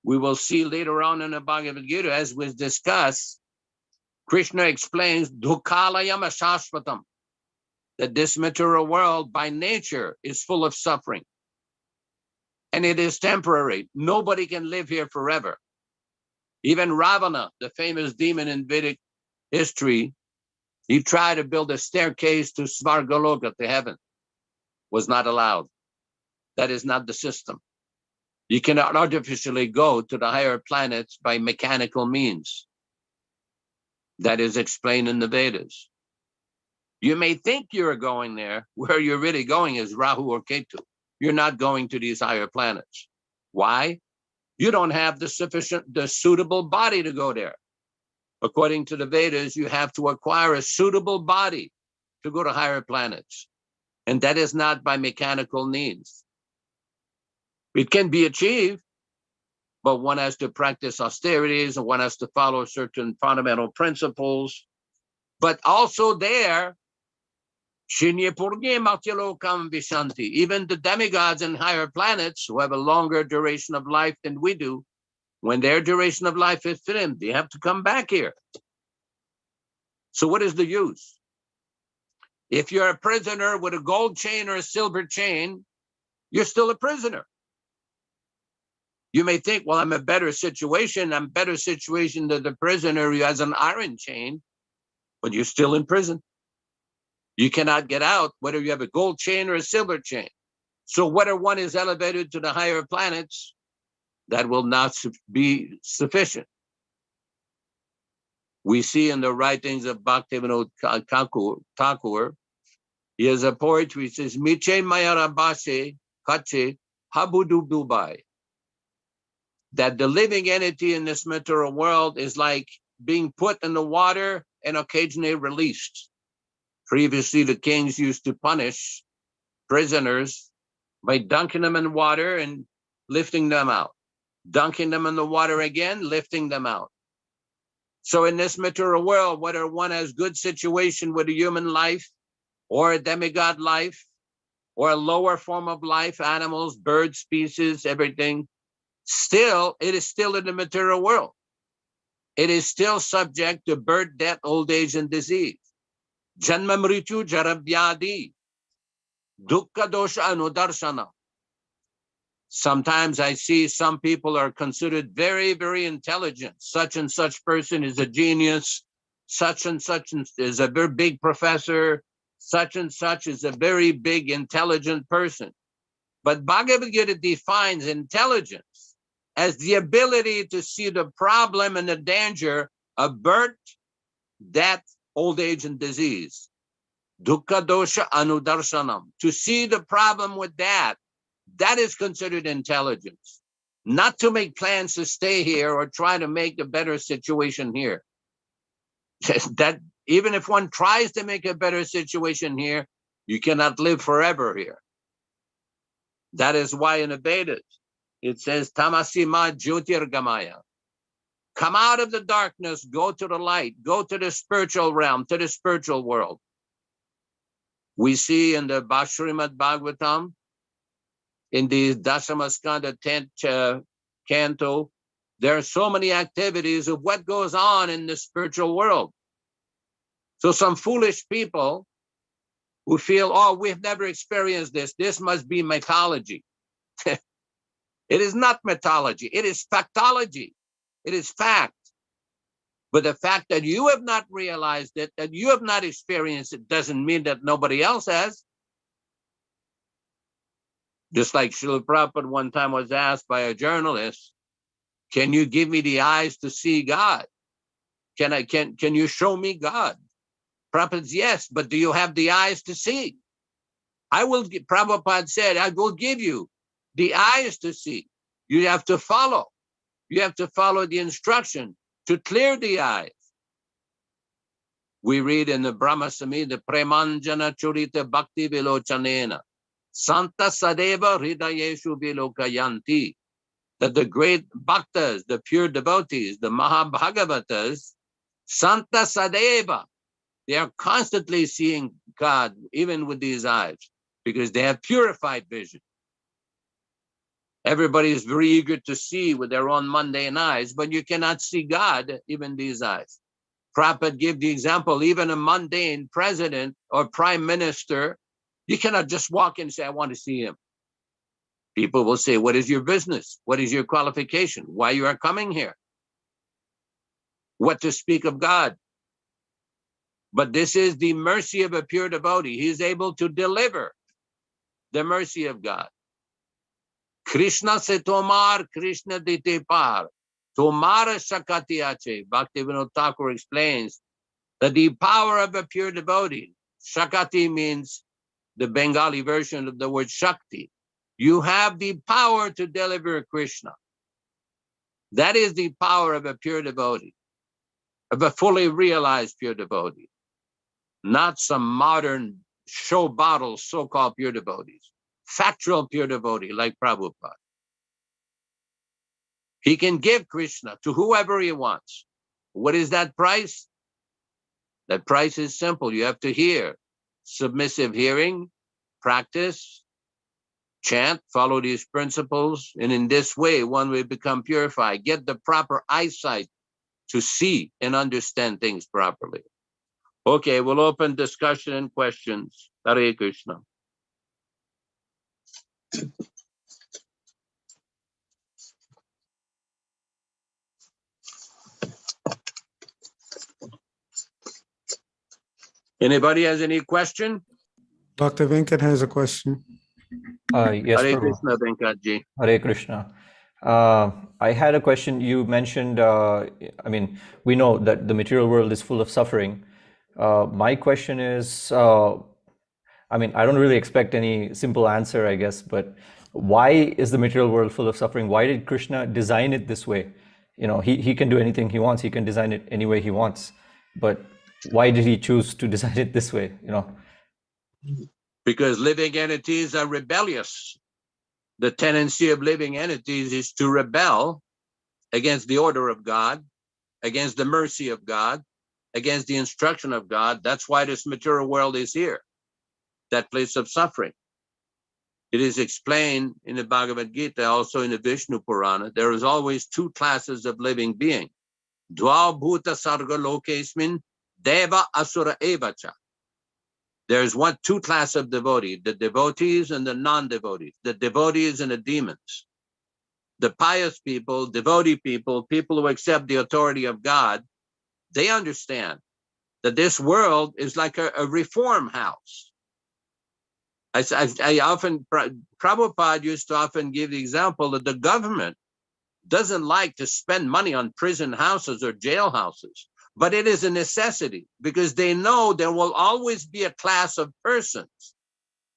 We will see later on in the Bhagavad-gītā, as was discussed, Krishna explains, Dukhalayam ashashvatam, that this material world by nature is full of suffering. And it is temporary. Nobody can live here forever. Even Ravana, the famous demon in Vedic history, he tried to build a staircase to Svargaloka, to heaven. Was not allowed. That is not the system. You cannot artificially go to the higher planets by mechanical means. That is explained in the Vedas. You may think you're going there. Where you're really going is Rahu or Ketu. You're not going to these higher planets. Why? You don't have the suitable body to go there. According to the Vedas, you have to acquire a suitable body to go to higher planets. And that is not by mechanical means. It can be achieved, but one has to practice austerities and one has to follow certain fundamental principles. But also there, even the demigods and higher planets who have a longer duration of life than we do, when their duration of life is finished, they have to come back here. So what is the use? If you're a prisoner with a gold chain or a silver chain, you're still a prisoner. You may think, well, I'm a better situation. I'm better situation than the prisoner who has an iron chain, but you're still in prison. You cannot get out whether you have a gold chain or a silver chain. So whether one is elevated to the higher planets, that will not be sufficient. We see in the writings of Bhaktivedanta Thakur, he has a poetry which says, Miche Mayarabase Kache habudubai, that the living entity in this material world is like being put in the water and occasionally released. Previously, the kings used to punish prisoners by dunking them in water and lifting them out, dunking them in the water again, lifting them out. So in this material world, whether one has good situation with a human life or a demigod life or a lower form of life, animals, birds, species, everything, still, it is still in the material world. It is still subject to birth, death, old age, and disease. Janma mrityu jaravyadi, dukkha dosha anudarshana. Sometimes I see some people are considered very, very intelligent. Such and such person is a genius. Such and such is a very big professor. Such and such is a very big, intelligent person. But Bhagavad-gītā defines intelligence as the ability to see the problem and the danger of birth, death, old age, and disease. Dukkha dosha anudarshanam. To see the problem with that is considered intelligence. Not to make plans to stay here or try to make a better situation here. That even if one tries to make a better situation here, you cannot live forever here. That is why in the Vedas, it says, Tamasima Jyotirgamaya. Come out of the darkness, go to the light, go to the spiritual realm, to the spiritual world. We see in the Srimad Bhagavatam, in the Dasamaskanda 10th canto, there are so many activities of what goes on in the spiritual world. So some foolish people who feel, oh, we've never experienced this. This must be mythology. It is not mythology. It is factology. It is fact. But the fact that you have not realized it, that you have not experienced it, doesn't mean that nobody else has. Just like Srila Prabhupada one time was asked by a journalist, can you give me the eyes to see God? Can you show me God? Prabhupada said, yes, but do you have the eyes to see? Prabhupada said, I will give you the eyes to see. You have to follow. You have to follow the instruction to clear the eyes. We read in the Brahma Samhita, Premanjana Churita Bhakti Vilochanena, Santa Sadeva Hridayeshu Vilokayanti, that the great bhaktas, the pure devotees, the Mahabhagavatas, Santa Sadeva, they are constantly seeing God, even with these eyes, because they have purified vision. Everybody is very eager to see with their own mundane eyes, but you cannot see God, even these eyes. Prabhupada gave the example, even a mundane president or prime minister, you cannot just walk in and say, I want to see him. People will say, what is your business? What is your qualification? Why you are coming here? What to speak of God? But this is the mercy of a pure devotee. He is able to deliver the mercy of God. Krishna se tomar, Krishna dite par. Tomara shakati ache. Bhaktivedanta Thakur explains that the power of a pure devotee, Shakati means the Bengali version of the word Shakti. You have the power to deliver Krishna. That is the power of a pure devotee, of a fully realized pure devotee, not some modern show bottles, so-called pure devotees, factual pure devotee like Prabhupada. He can give Krishna to whoever he wants. What is that price? That price is simple. You have to hear, submissive hearing, practice, chant, follow these principles, and in this way, one will become purified, get the proper eyesight to see and understand things properly. Okay, we'll open discussion and questions. Hare Krishna. Anybody has any question? Dr. Venkat has a question. Yes, Hare Prabhu. Krishna, Venkatji. Hare Krishna. I had a question. You mentioned, we know that the material world is full of suffering. My question is, I don't really expect any simple answer, I guess, but why is the material world full of suffering? Why did Krishna design it this way? He can do anything he wants. He can design it any way he wants. But why did he choose to design it this way? Because living entities are rebellious. The tendency of living entities is to rebel against the order of God, against the mercy of God, against the instruction of God. That's why this material world is here, that place of suffering. It is explained in the Bhagavad-gītā, also in the Vishnu Purana. There is always two classes of living being. Dvā bhuta sarga lokesmin deva asura evacha. There's two classes of devotees, the devotees and the non-devotees, the devotees and the demons. The pious people, devotee people, people who accept the authority of God, they understand that this world is like a reform house. Prabhupada used to often give the example that the government doesn't like to spend money on prison houses or jail houses, but it is a necessity because they know there will always be a class of persons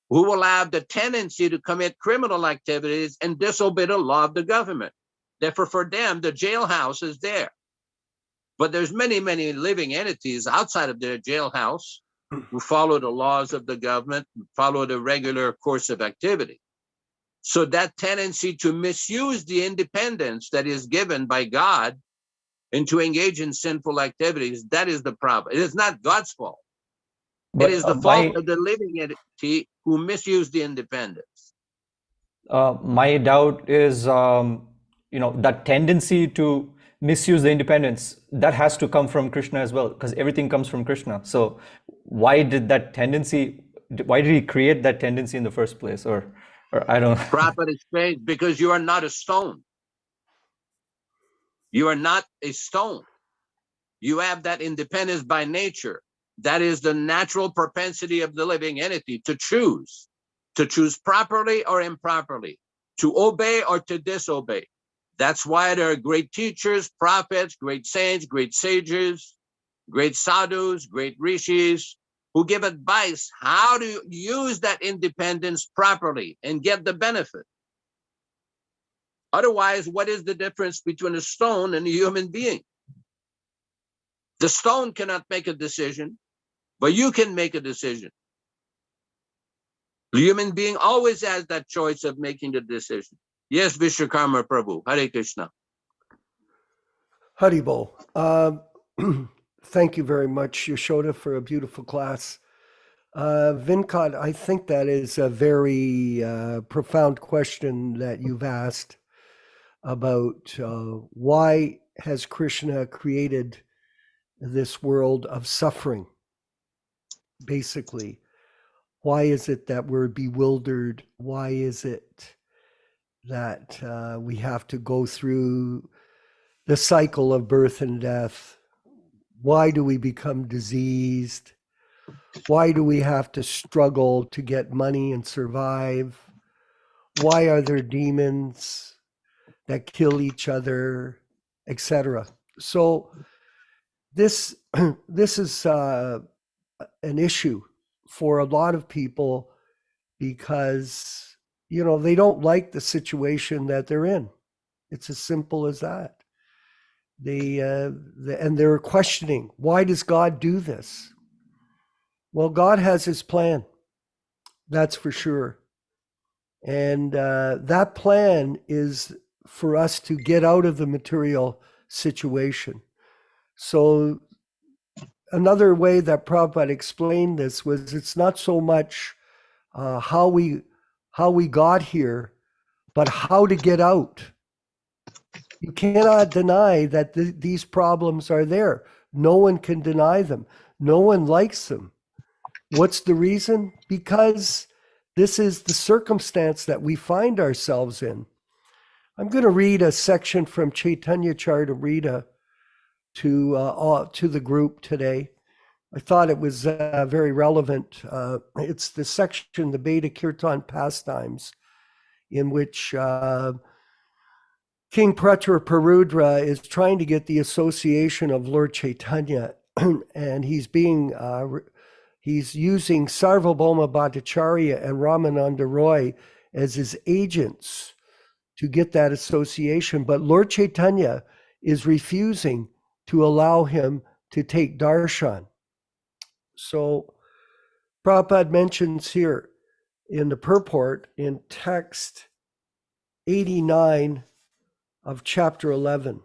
who will have the tendency to commit criminal activities and disobey the law of the government. Therefore, for them, the jailhouse is there. But there's many, many living entities outside of their jailhouse who follow the laws of the government, follow the regular course of activity. So that tendency to misuse the independence that is given by God and to engage in sinful activities, that is the problem. It is not God's fault. But it is the fault of the living entity who misused the independence. My doubt is, that tendency to misuse the independence, that has to come from Krishna as well, because everything comes from Krishna. So why did he create that tendency in the first place? Or I don't know. Prabhupada explains, because you are not a stone. You are not a stone. You have that independence by nature. That is the natural propensity of the living entity to choose properly or improperly, to obey or to disobey. That's why there are great teachers, prophets, great saints, great sages, great sadhus, great rishis, who give advice how to use that independence properly and get the benefit. Otherwise, what is the difference between a stone and a human being? The stone cannot make a decision, but you can make a decision. The human being always has that choice of making the decision. Yes, Viśvakarmā Prabhu. Hare Krishna. Haribol. Thank you very much, Yaśodā, for a beautiful class. Vinod, I think that is a very profound question that you've asked about why has Krishna created this world of suffering? Basically, why is it that we're bewildered? Why is it that we have to go through the cycle of birth and death? Why do we become diseased? Why do we have to struggle to get money and survive? Why are there demons that kill each other, etc.? So this is an issue for a lot of people because they don't like the situation that they're in. It's as simple as that. And they're questioning, why does God do this? Well, God has his plan. That's for sure. And that plan is for us to get out of the material situation. So another way that Prabhupada explained this was it's not so much how we got here, but how to get out. You cannot deny that these problems are there. No one can deny them. No one likes them. What's the reason? Because this is the circumstance that we find ourselves in. I'm going to read a section from Chaitanya Charitamrita to the group today. I thought it was very relevant. It's the section, the Beta Kirtan pastimes, in which King Pratarparudra is trying to get the association of Lord Chaitanya, and he's using Sarvabhauma Bhattacharya and Ramananda Roy as his agents to get that association. But Lord Chaitanya is refusing to allow him to take darshan. So Prabhupada mentions here in the purport in text 89 of chapter 11.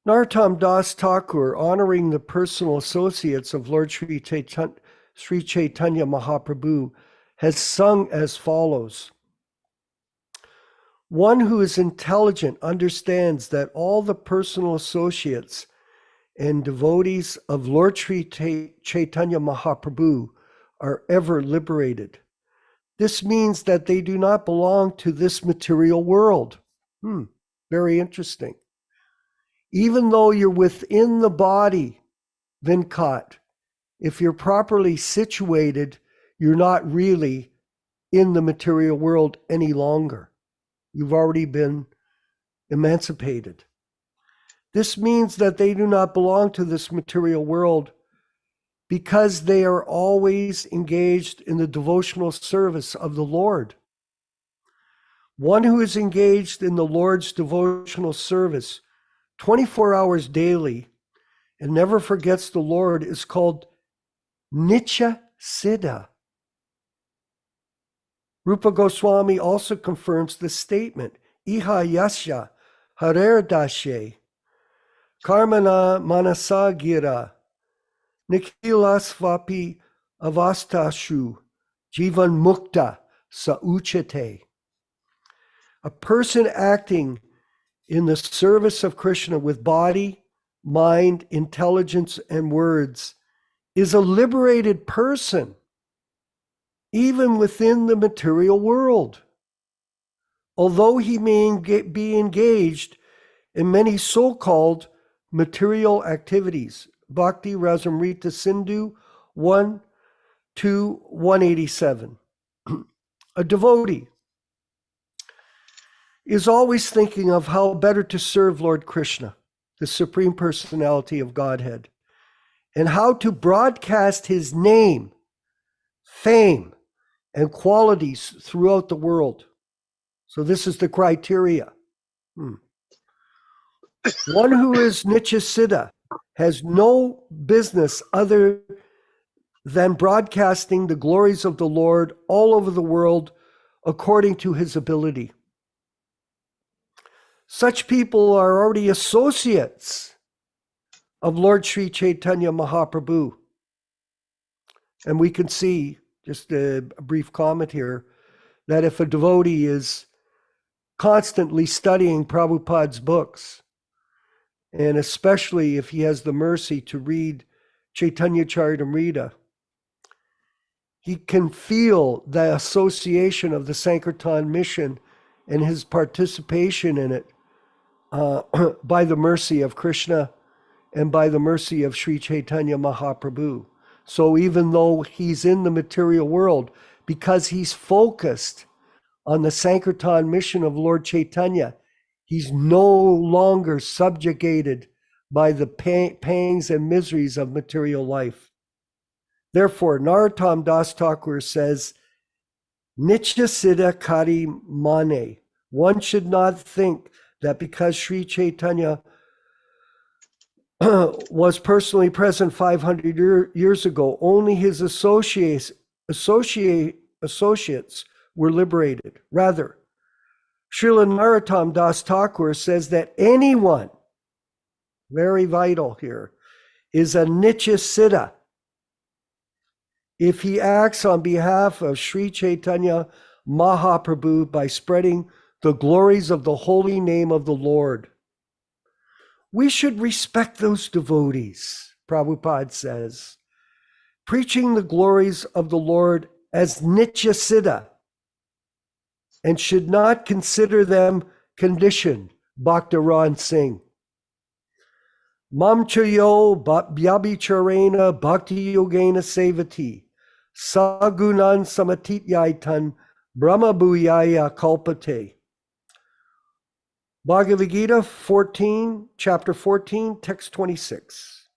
Narottam Das Thakur, honoring the personal associates of Lord Sri Chaitanya Mahaprabhu, has sung as follows. One who is intelligent understands that all the personal associates and devotees of Lord Sri Chaitanya Mahaprabhu are ever liberated. This means that they do not belong to this material world. Very interesting. Even though you're within the body, Vinkat, if you're properly situated, you're not really in the material world any longer. You've already been emancipated. This means that they do not belong to this material world because they are always engaged in the devotional service of the Lord. One who is engaged in the Lord's devotional service 24 hours daily and never forgets the Lord is called Nitya Siddha. Rupa Goswami also confirms the statement, Iha Yasya Harer Dashe Karmana Manasa Gira Nikhilasvapi Avastashu Jivan Mukta Sauchate. A person acting in the service of Krishna with body, mind, intelligence, and words is a liberated person, even within the material world. Although he may be engaged in many so-called material activities. Bhakti Rasamrita Sindhu 1-187. A devotee is always thinking of how better to serve Lord Krishna, the Supreme Personality of Godhead, and how to broadcast his name, fame, and qualities throughout the world. So this is the criteria. One who is Nitya Siddha has no business other than broadcasting the glories of the Lord all over the world according to his ability. Such people are already associates of Lord Sri Chaitanya Mahaprabhu. And we can see, just a brief comment here, that if a devotee is constantly studying Prabhupada's books, and especially if he has the mercy to read Chaitanya Charitamrita, he can feel the association of the Sankirtan mission and his participation in it by the mercy of Krishna and by the mercy of Sri Chaitanya Mahaprabhu. So even though he's in the material world, because he's focused on the Sankirtan mission of Lord Chaitanya, he's no longer subjugated by the pangs and miseries of material life. Therefore, Narottam Das Thakur says, Nitya Siddha Kari Mane. One should not think that because Sri Chaitanya was personally present 500 years ago, only his associates were liberated. Rather, Srila Narottam Das Thakur says that anyone, very vital here, is a Nitya Siddha if he acts on behalf of Sri Chaitanya Mahaprabhu by spreading the glories of the holy name of the Lord. We should respect those devotees, Prabhupada says, preaching the glories of the Lord as Nitya Siddha, and should not consider them conditioned, Bhaktaran Singh. Mam chayo vyabhicharena bhakti yogena sevati sagunan samatityaitan brahma bhuyaya kalpate. Bhagavad-gītā 14, chapter 14, text 26.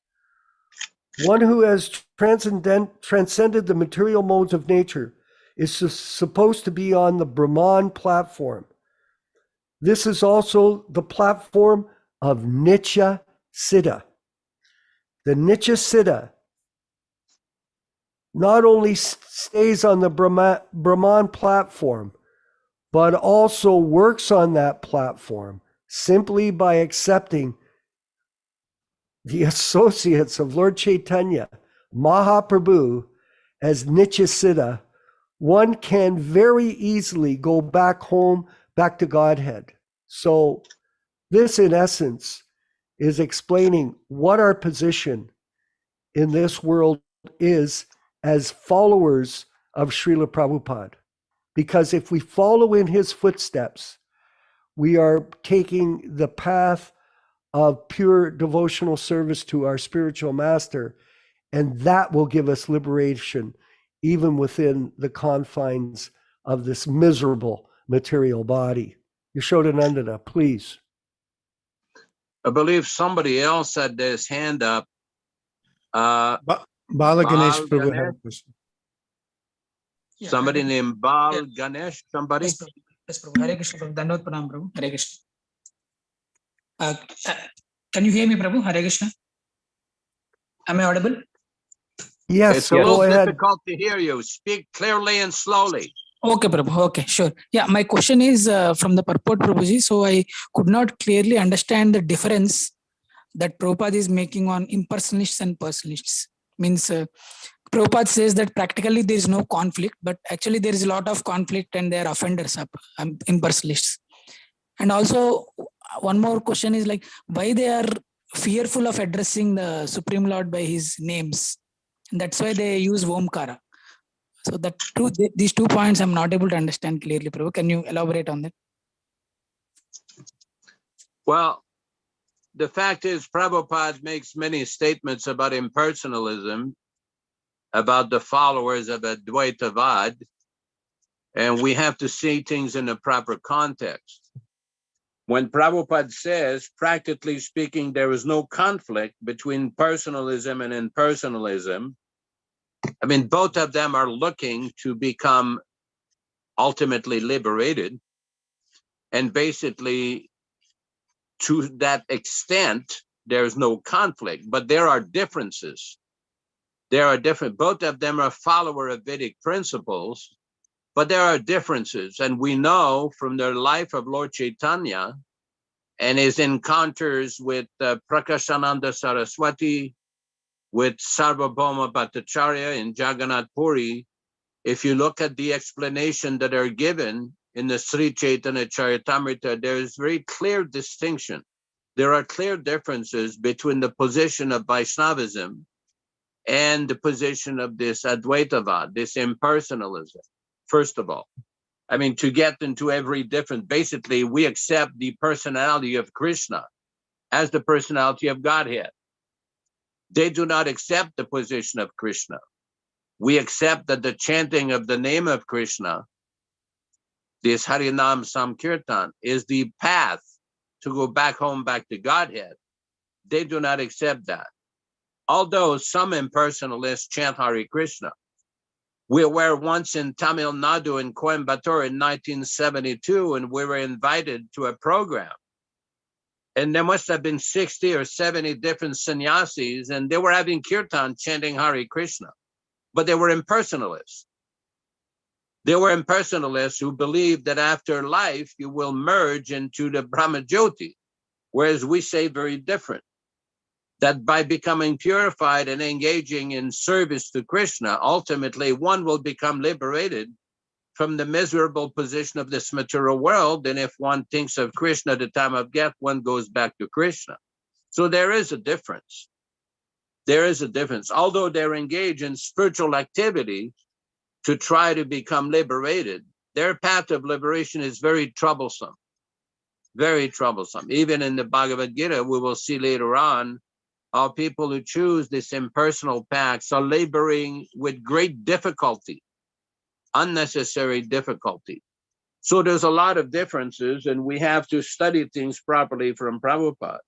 One who has transcended the material modes of nature is supposed to be on the Brahman platform. This is also the platform of Nitya Siddha. The Nitya Siddha not only stays on the Brahman platform, but also works on that platform simply by accepting the associates of Lord Chaitanya, Mahaprabhu, as Nitya Siddha. One can very easily go back home, back to Godhead. So this, in essence, is explaining what our position in this world is as followers of Srila Prabhupada. Because if we follow in his footsteps, we are taking the path of pure devotional service to our spiritual master, and that will give us liberation even within the confines of this miserable material body. Yaśodā-nandana, please. I believe somebody else had his hand up. Bala Ganesh Bal Prabhu Ganesh? had a question. Yeah, Somebody Hare- named Bal Yeah. Ganesh, somebody? Yes, Prabhu. Yes, Prabhu. Hare Krishna, Prabhu. Dandavata Pranam, Prabhu. Hare Krishna. Can you hear me, Prabhu? Hare Krishna. Am I audible? Yes, It's a go little ahead. difficult to hear you. Speak clearly and slowly. Okay, Prabhu. Okay, sure. Yeah, my question is from the purport, Prabhuji. So I could not clearly understand the difference that Prabhupada is making on impersonalists and personalists. Means Prabhupada says that practically there is no conflict, but actually there is a lot of conflict and they are offenders, impersonalists. And also one more question is like why they are fearful of addressing the Supreme Lord by his names. And that's why they use Omkara. So that these 2 points I'm not able to understand clearly, Prabhu. Can you elaborate on that? Well, the fact is Prabhupada makes many statements about impersonalism, about the followers of Advaitavad, and we have to see things in the proper context. When Prabhupada says, practically speaking, there is no conflict between personalism and impersonalism, I mean, both of them are looking to become ultimately liberated. And basically, to that extent, there's no conflict, but there are differences. There are different, both of them are follower of Vedic principles, but there are differences. And we know from the life of Lord Chaitanya and his encounters with Prakashananda Saraswati, with Sarvabhauma Bhattacharya in Jagannath Puri, if you look at the explanation that are given in the Sri Chaitanya Charitamrita, there is very clear distinction. There are clear differences between the position of Vaishnavism and the position of this Advaitavad, this impersonalism, first of all. I mean, to get into every difference, basically, we accept the personality of Krishna as the personality of Godhead. They do not accept the position of Krishna. We accept that the chanting of the name of Krishna, this Harinam Sankirtan, is the path to go back home, back to Godhead. They do not accept that. Although some impersonalists chant Hare Krishna. We were once in Tamil Nadu in Coimbatore in 1972, and we were invited to a program. And there must have been 60 or 70 different sannyasis, and they were having kirtan chanting Hare Krishna. But they were impersonalists. They were impersonalists who believed that after life, you will merge into the Brahma Jyoti, whereas we say very different. That by becoming purified and engaging in service to Krishna, ultimately one will become liberated from the miserable position of this material world. And if one thinks of Krishna at the time of death, one goes back to Krishna. So there is a difference. There is a difference. Although they're engaged in spiritual activity to try to become liberated, their path of liberation is very troublesome. Very troublesome. Even in the Bhagavad-gītā, we will see later on, how people who choose this impersonal paths are laboring with great difficulty, unnecessary difficulty. So there's a lot of differences, and we have to study things properly from Prabhupada.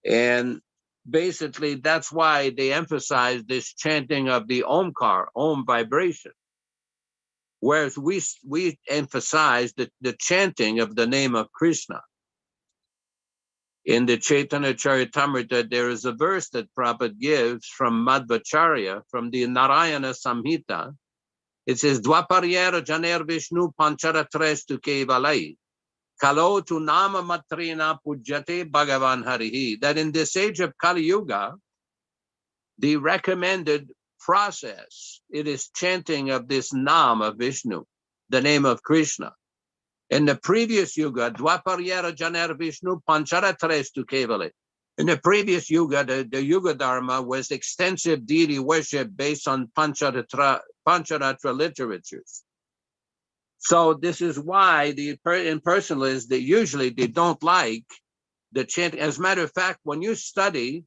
And basically, that's why they emphasize this chanting of the Omkar, Om vibration. Whereas we emphasize the chanting of the name of Krishna. In the Chaitanya Charitamrita, there is a verse that Prabhupada gives from Madhvacharya, from the Narayana Samhita. It says, Dvaparyera Janer Vishnu Pancharatres Kevalai, Kalo tu Nama Matrina Pujate Bhagavan Harihi. That in this age of Kali Yuga, the recommended process, it is chanting of this Nam of Vishnu, the name of Krishna. In the previous Yuga, Dvaparyera Janer Vishnu Pancharatres Kevale. In the previous Yuga, the Yuga Dharma was extensive deity worship based on Pancharatra literatures. So this is why the impersonalists, they don't like the chanting. As a matter of fact, when you study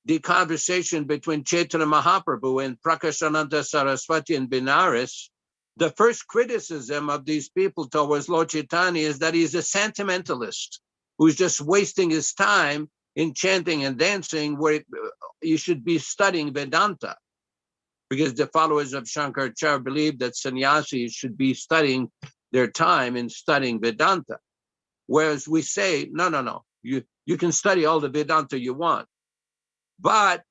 the conversation between Chaitanya Mahaprabhu and Prakashananda Saraswati in Benares, the first criticism of these people towards Lord Chaitanya is that he's a sentimentalist who's just wasting his time in chanting and dancing, where you should be studying Vedanta. Because the followers of Shankaracharya believe that sannyasis should be studying their time in studying Vedanta. Whereas we say, no, you can study all the Vedanta you want. But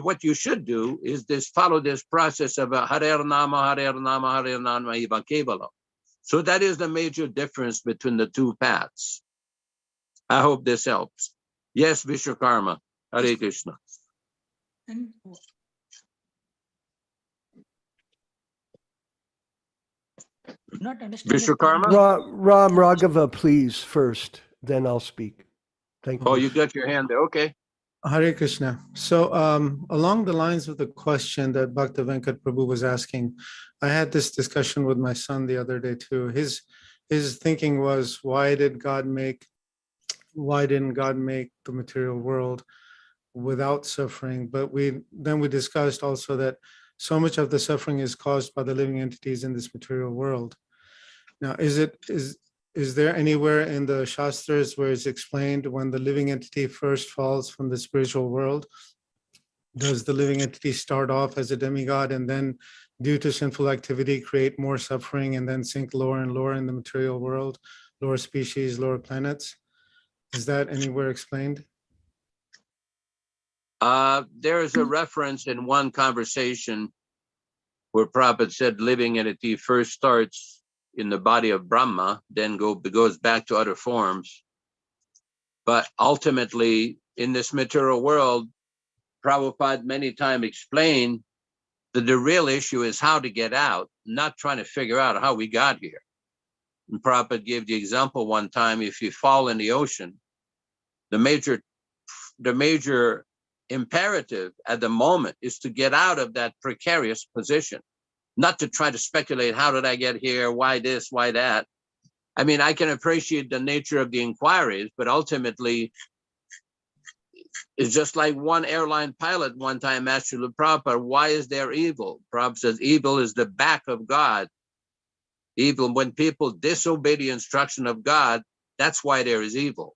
what you should do is follow this process of Hare Nama, Hare Nama, Hare Nama, Eva Kevala. So that is the major difference between the two paths. I hope this helps. Yes, Viśvakarmā. Hare Krishna. Not understand. Viśvakarmā? Ram Raghava, please, first, then I'll speak. Thank you. Oh, you got your hand there. Okay. Hare Krishna. So along the lines of the question that Bhaktivedanta Prabhu was asking, I had this discussion with my son the other day too. His thinking was, why didn't God make the material world without suffering? But we discussed also that so much of the suffering is caused by the living entities in this material world. Now, is there anywhere in the Shastras where it's explained when the living entity first falls from the spiritual world, does the living entity start off as a demigod and then, due to sinful activity, create more suffering and then sink lower and lower in the material world, lower species, lower planets? Is that anywhere explained? There is a reference in one conversation where Prabhupada said living entity first starts in the body of Brahma, then goes back to other forms. But ultimately, in this material world, Prabhupada many times explained that the real issue is how to get out, not trying to figure out how we got here. And Prabhupada gave the example one time, if you fall in the ocean, the major imperative at the moment is to get out of that precarious position, not to try to speculate, how did I get here? Why this, why that? I mean, I can appreciate the nature of the inquiries, but ultimately, it's just like one airline pilot one time asked Srila Prabhupada, why is there evil? Prabhupada says, evil is the back of God. Evil, when people disobey the instruction of God, that's why there is evil.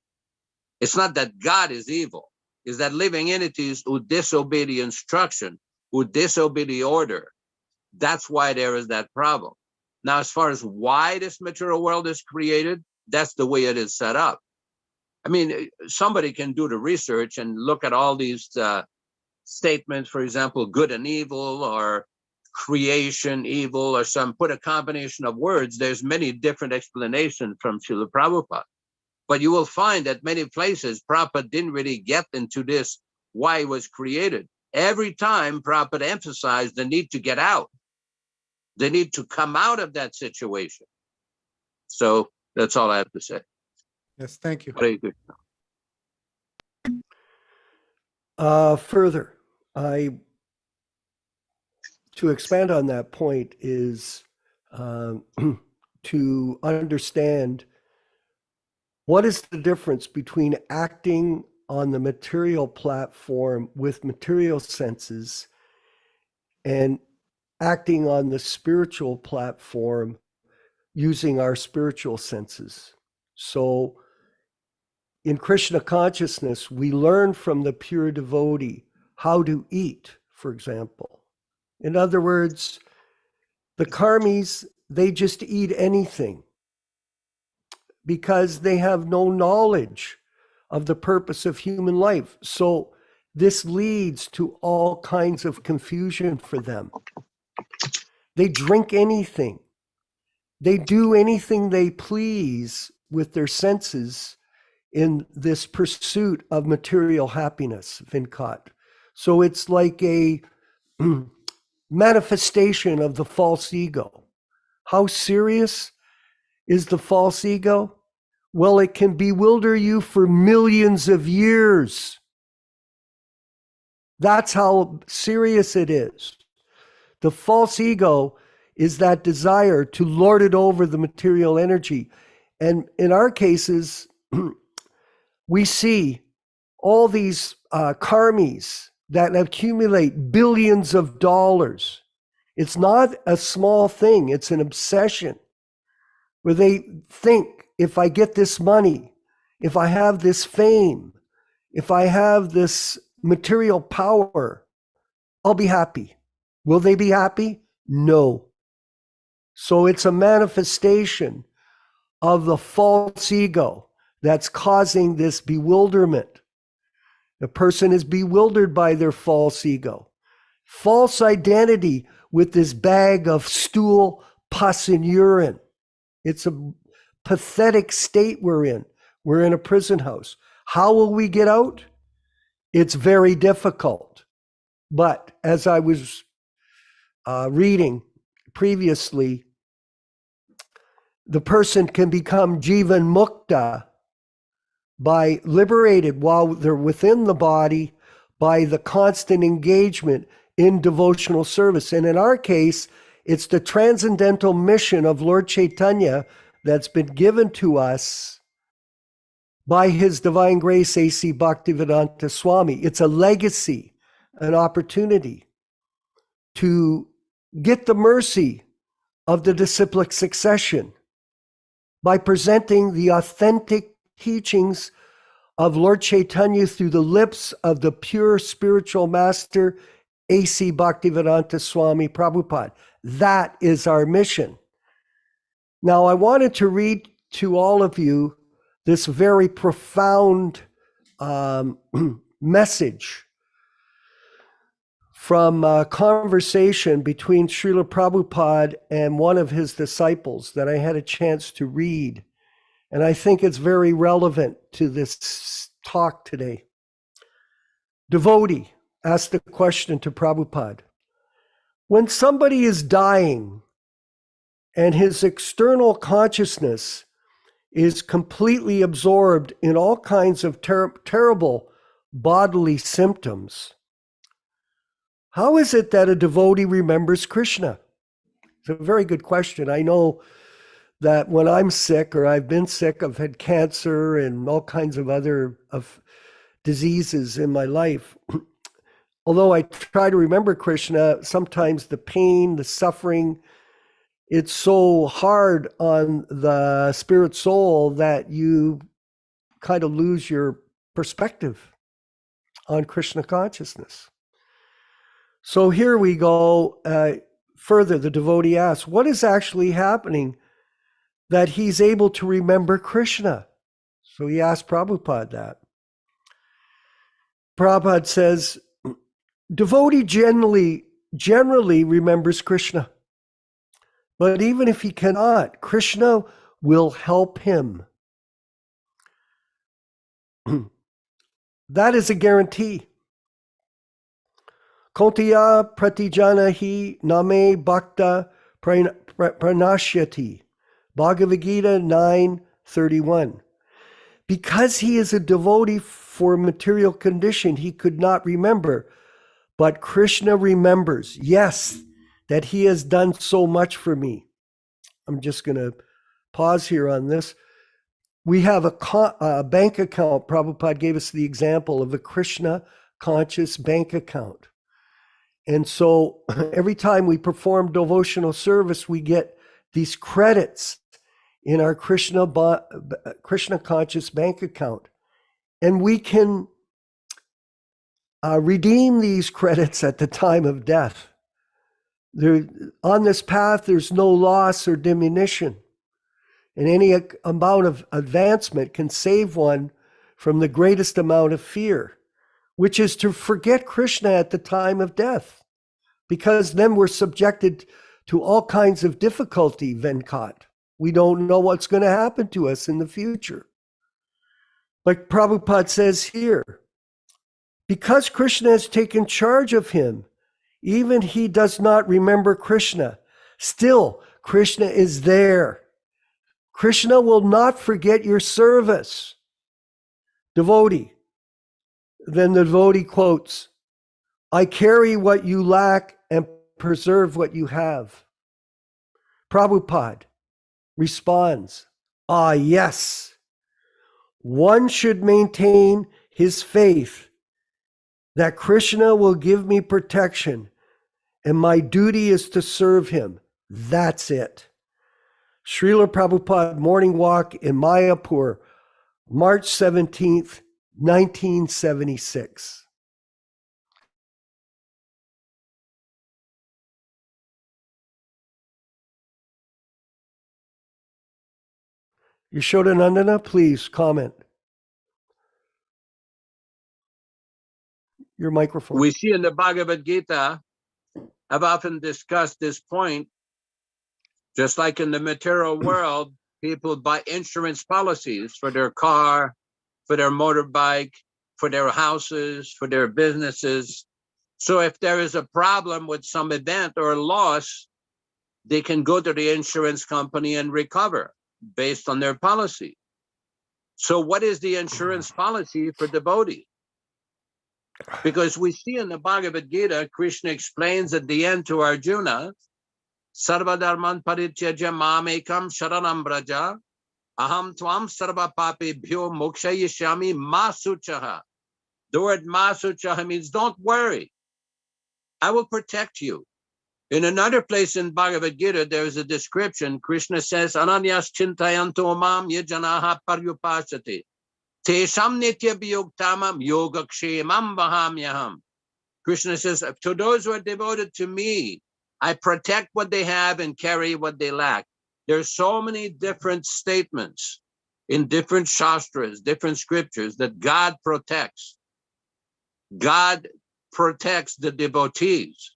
It's not that God is evil. It's that living entities who disobey the instruction, who disobey the order, that's why there is that problem. Now, as far as why this material world is created, that's the way it is set up. I mean, somebody can do the research and look at all these statements, for example, good and evil, or creation, evil, or put a combination of words. There's many different explanations from Srila Prabhupada. But you will find that many places, Prabhupada didn't really get into this, why it was created. Every time Prabhupada emphasized the need to get out, the need to come out of that situation. So that's all I have to say. Yes, thank you. Hare Krishna. Further, to expand on that point is to understand what is the difference between acting on the material platform with material senses and acting on the spiritual platform using our spiritual senses. So in Krishna consciousness, we learn from the pure devotee how to eat, for example. In other words, the karmis they just eat anything because they have no knowledge of the purpose of human life. So this leads to all kinds of confusion for them. They drink anything. They do anything they please with their senses in this pursuit of material happiness, Vinkat. So it's like a manifestation of the false ego. How serious is the false ego? Well, it can bewilder you for millions of years. That's how serious it is. The false ego is that desire to lord it over the material energy. And in our cases, we see all these karmis that accumulate billions of dollars. It's not a small thing, it's an obsession where they think, if I get this money, if I have this fame, if I have this material power, I'll be happy. Will they be happy? No. So it's a manifestation of the false ego that's causing this bewilderment. The person is bewildered by their false ego. False identity with this bag of stool, pus, and urine. It's a pathetic state we're in. We're in a prison house. How will we get out? It's very difficult. But as I was reading previously, the person can become jivan mukta by liberated while they're within the body by the constant engagement in devotional service. And in our case, it's the transcendental mission of Lord Chaitanya that's been given to us by His Divine Grace A.C. Bhaktivedanta Swami. It's a legacy, an opportunity to get the mercy of the disciplic succession by presenting the authentic teachings of Lord Chaitanya through the lips of the pure spiritual master, A.C. Bhaktivedanta Swami Prabhupāda. That is our mission. Now, I wanted to read to all of you this very profound message from a conversation between Srila Prabhupada and one of his disciples that I had a chance to read. And I think it's very relevant to this talk today. Devotee asked the question to Prabhupada. When somebody is dying and his external consciousness is completely absorbed in all kinds of terrible bodily symptoms, how is it that a devotee remembers Krishna? It's a very good question. I know that when I'm sick or I've been sick, I've had cancer and all kinds of other diseases in my life. Although I try to remember Krishna, sometimes the pain, the suffering, it's so hard on the spirit soul that you kind of lose your perspective on Krishna consciousness. So here we go. Further, the devotee asks, what is actually happening that he's able to remember Krishna? So he asked Prabhupada that. Prabhupada says, devotee generally remembers Krishna. But even if he cannot, Krishna will help him. That is a guarantee. Kontya pratijanahi name bhakta pranashyati. Bhagavad-gītā 9:31. Because he is a devotee for material condition, he could not remember. But Krishna remembers, yes, that he has done so much for me. I'm just going to pause here on this. We have a bank account. Prabhupada gave us the example of a Krishna conscious bank account. And so every time we perform devotional service, we get these credits in our Krishna conscious bank account. And we can redeem these credits at the time of death. On this path, there's no loss or diminution. And any amount of advancement can save one from the greatest amount of fear, which is to forget Krishna at the time of death, because then we're subjected to all kinds of difficulty, Venkat. We don't know what's going to happen to us in the future. Like Prabhupada says here, because Krishna has taken charge of him, even he does not remember Krishna. Still, Krishna is there. Krishna will not forget your service. Devotee. Then the devotee quotes, I carry what you lack and preserve what you have. Prabhupada responds, ah, yes. One should maintain his faith that Krishna will give me protection and my duty is to serve him. That's it. Srila Prabhupada Morning Walk in Mayapur, March 17th, 1976. Yaśodā-nandana, please comment. Your microphone. We see in the Bhagavad-gītā, I've often discussed this point, just like in the material world, people buy insurance policies for their car, for their motorbike, for their houses, for their businesses. So if there is a problem with some event or loss, they can go to the insurance company and recover based on their policy. So what is the insurance policy for devotees? Because we see in the Bhagavad-gītā, Krishna explains at the end to Arjuna, Sarva dharman parityajya mamekam sharanam braja, aham tvam sarva papebhyo mokshayishyami ma suchaha. The word ma suchaha means don't worry, I will protect you. In another place in Bhagavad-gītā, there is a description. Krishna says, Ananyas chintayanto mam yajanaha paryupasate. Tesham nitya biyuktamam yogakshemam vahamyaham. Krishna says, to those who are devoted to me, I protect what they have and carry what they lack. There's so many different statements in different shastras, different scriptures that God protects. God protects the devotees.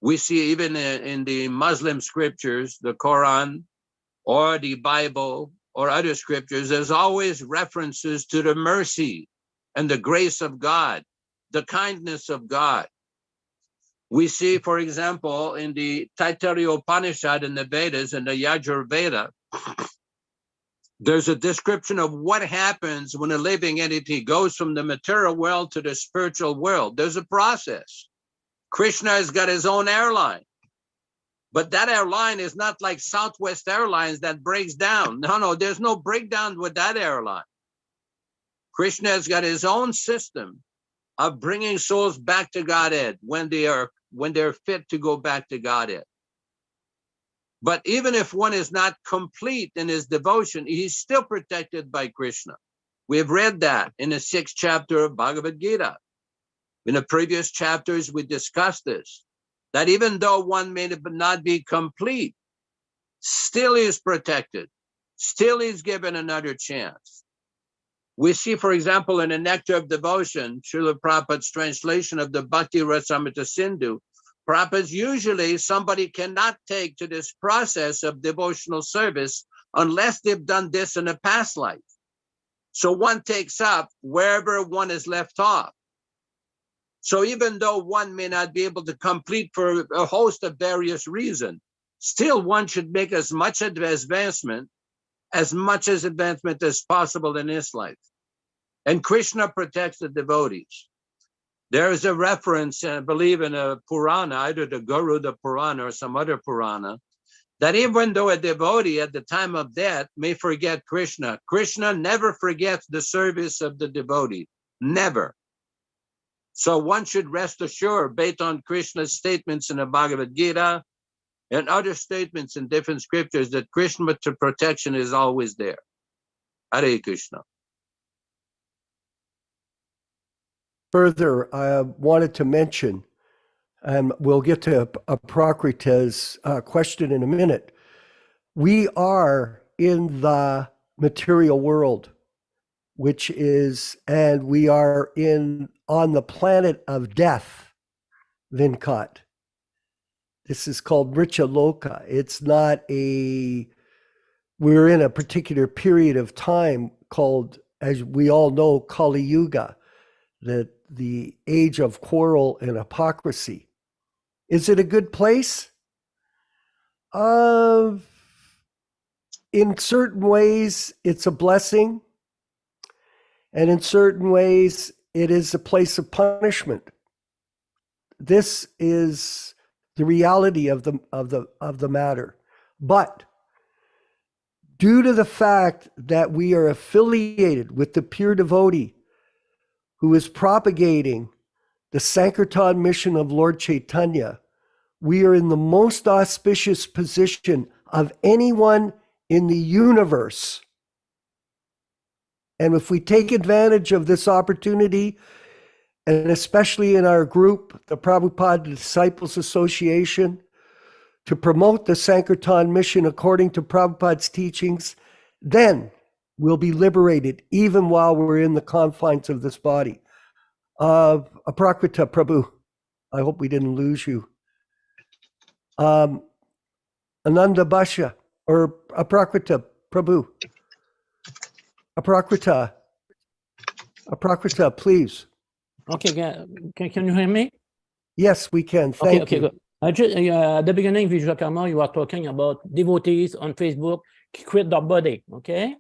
We see even in the Muslim scriptures, the Quran or the Bible or other scriptures, there's always references to the mercy and the grace of God, the kindness of God. We see, for example, in the Taittiriya Upanishad in the Vedas and the Yajurveda, there's a description of what happens when a living entity goes from the material world to the spiritual world. There's a process. Krishna has got his own airline, but that airline is not like Southwest Airlines that breaks down. No, there's no breakdown with that airline. Krishna has got his own system of bringing souls back to Godhead when they're fit to go back to Godhead. But even if one is not complete in his devotion, he's still protected by Krishna. We have read that in the 6th chapter of Bhagavad-gītā. In the previous chapters, we discussed this, that even though one may not be complete, still he is protected, still he's given another chance. We see, for example, in the Nectar of Devotion, Srila Prabhupada's translation of the Bhakti Rasamrita Sindhu, Prabhupada's usually somebody cannot take to this process of devotional service unless they've done this in a past life. So one takes up wherever one is left off. So even though one may not be able to complete for a host of various reasons, still one should make as much advancement as possible in this life. And Krishna protects the devotees. There is a reference, I believe, in a Purana, either the Garuda Purana or some other Purana, that even though a devotee at the time of death may forget Krishna, Krishna never forgets the service of the devotee, never. So one should rest assured, based on Krishna's statements in the Bhagavad-gītā and other statements in different scriptures, that Krishna's protection is always there. Hare Krishna. Further, I wanted to mention and we'll get to Aprakrita's question in a minute. We are in the material world, and we are on the planet of death, Vinkat. This is called Richa Loka. It's not we're in a particular period of time called, as we all know, Kali Yuga, the age of quarrel and hypocrisy. Is it a good place? In certain ways, it's a blessing. And in certain ways, it is a place of punishment. This is the reality of the matter. But due to the fact that we are affiliated with the pure devotee who is propagating the Sankirtan mission of Lord Chaitanya, we are in the most auspicious position of anyone in the universe. And if we take advantage of this opportunity, and especially in our group, the Prabhupada Disciples Association, to promote the Sankirtan mission according to Prabhupada's teachings, then we'll be liberated even while we're in the confines of this body. Aprakrita, Prabhu, I hope we didn't lose you. Ananda Basha, or Aprakrita, Prabhu. Aprakrita, please. Okay, can you hear me? Yes, we can. Thank you. Good. At the beginning, Viśvakarmā, you are talking about devotees on Facebook quit their body, okay?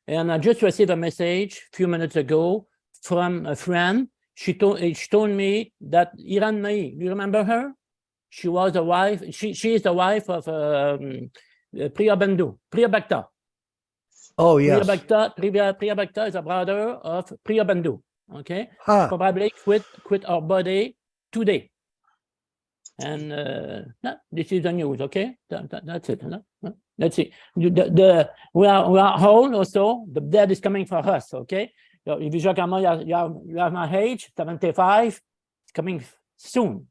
And I just received a message a few minutes ago from a friend. She told me that Iran Mai, do you remember her? She was the wife. She is the wife of Priya Bhakta. Oh yes. Priya Bhakta is a brother of Priya Bandhu. Okay, probably quit our body today. And no, this is the news. Okay, that's it. No? Let's see. We are whole also. The dead is coming for us. Okay, Viśvakarmā, you have my age, 75. It's coming soon.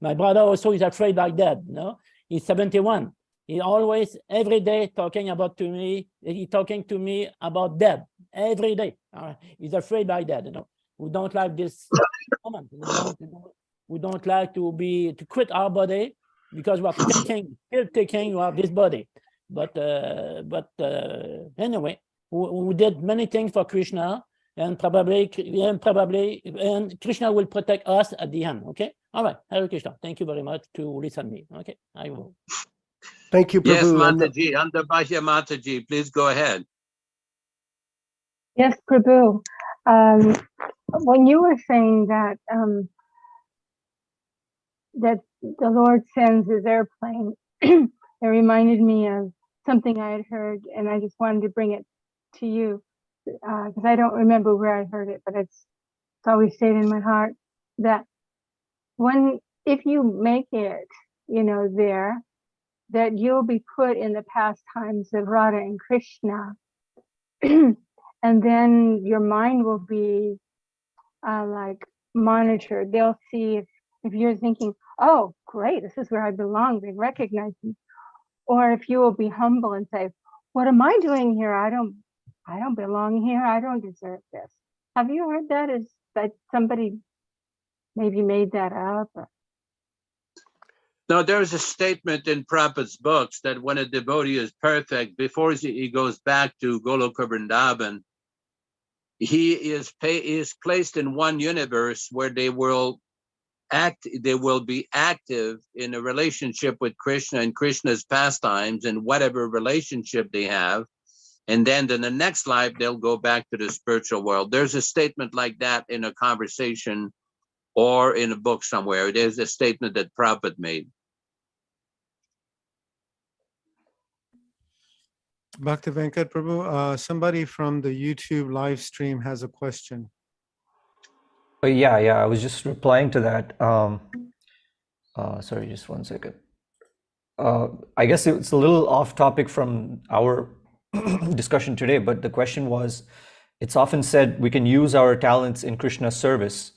My brother also is afraid like that. No, he's 71. He always, every day, talking to me about death every day. He's afraid like that. You know, we don't like this moment. We don't like to quit our body because we are still taking of this body. But anyway, we did many things for Krishna, and probably Krishna will protect us at the end. Okay. All right. Hare Krishna. Thank you very much to listen to me. Okay. I will. Thank you, Prabhu. Yes, Mataji, under Bhashya Mataji, please go ahead. Yes, Prabhu. When you were saying that that the Lord sends his airplane, it reminded me of something I had heard, and I just wanted to bring it to you because I don't remember where I heard it, but it's always stayed in my heart that if you make it, there, that you'll be put in the pastimes of Radha and Krishna, and then your mind will be like monitored. They'll see if you're thinking, oh, great, this is where I belong. They recognize me. Or if you will be humble and say, what am I doing here? I don't belong here. I don't deserve this. Have you heard that? Is that somebody maybe made that up? Or? No, there's a statement in Prabhupada's books that when a devotee is perfect, before he goes back to Goloka Vrindavan, he is placed in one universe where they will be active in a relationship with Krishna and Krishna's pastimes and whatever relationship they have. And then in the next life, they'll go back to the spiritual world. There's a statement like that in a conversation or in a book somewhere. There's a statement that Prabhupada made. Bhaktivedanta Prabhu, somebody from the YouTube live stream has a question. Yeah, I was just replying to that. Sorry, just one second. I guess it's a little off topic from our discussion today, but the question was, it's often said we can use our talents in Krishna's service.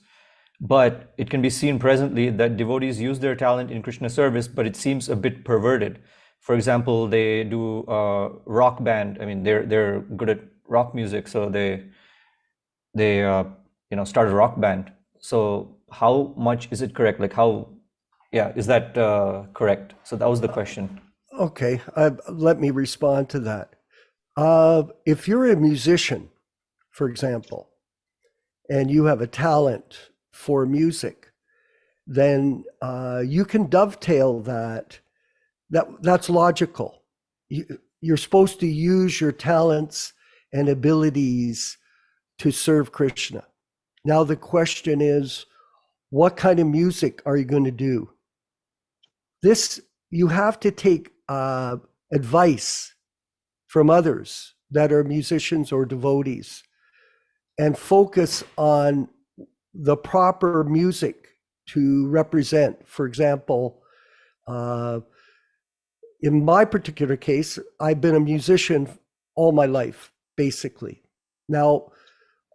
But it can be seen presently that devotees use their talent in Krishna service, but it seems a bit perverted. For example, they do rock band. I mean, they're good at rock music, so they start a rock band. So how much is it correct? Like is that correct? So that was the question. Okay, let me respond to that. If you're a musician, for example, and you have a talent for music, then you can dovetail that. That's logical. You're supposed to use your talents and abilities to serve Krishna. Now the question is, what kind of music are you going to do? You have to take advice from others that are musicians or devotees and focus on the proper music to represent. For example, in my particular case, I've been a musician all my life, basically. Now,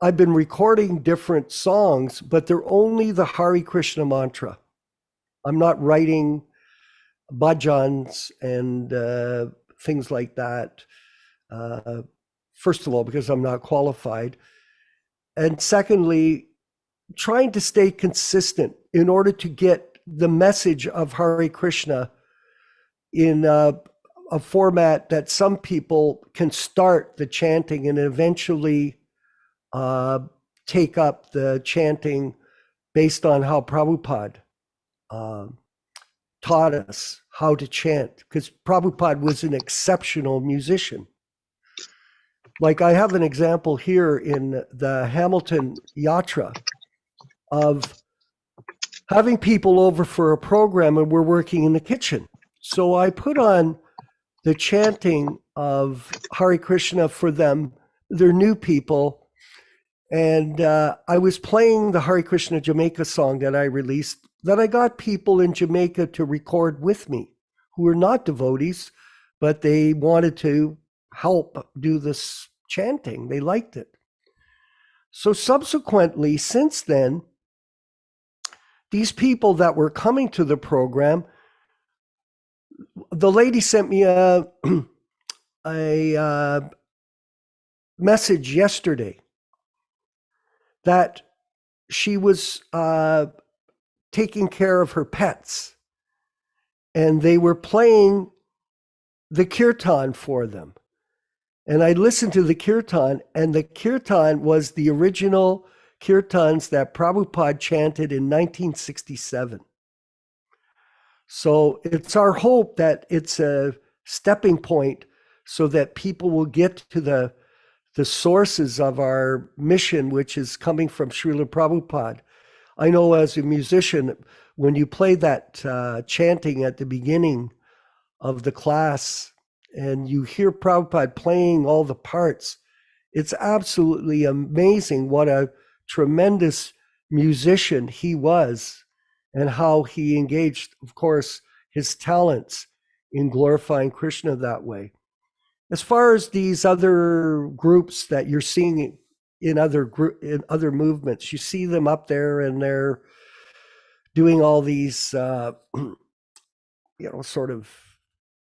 I've been recording different songs, but they're only the Hare Krishna mantra. I'm not writing bhajans and things like that. First of all, because I'm not qualified. And secondly, trying to stay consistent in order to get the message of Hare Krishna in a format that some people can start the chanting and eventually take up the chanting based on how Prabhupada taught us how to chant, because Prabhupada was an exceptional musician. Like I have an example here in the Hamilton Yatra of having people over for a program and we're working in the kitchen. So I put on the chanting of Hare Krishna for them. They're new people. And I was playing the Hare Krishna Jamaica song that I released, that I got people in Jamaica to record with me who were not devotees, but they wanted to help do this chanting. They liked it. So subsequently, since then, these people that were coming to the program, the lady sent me a message yesterday that she was taking care of her pets, and they were playing the kirtan for them. And I listened to the kirtan, and the kirtan was the original kirtans that Prabhupada chanted in 1967. So it's our hope that it's a stepping point so that people will get to the sources of our mission, which is coming from Srila Prabhupada. I know as a musician, when you play that chanting at the beginning of the class and you hear Prabhupada playing all the parts, it's absolutely amazing what a tremendous musician he was and how he engaged, of course, his talents in glorifying Krishna that way. As far as these other groups that you're seeing in other movements, you see them up there and they're doing all these, sort of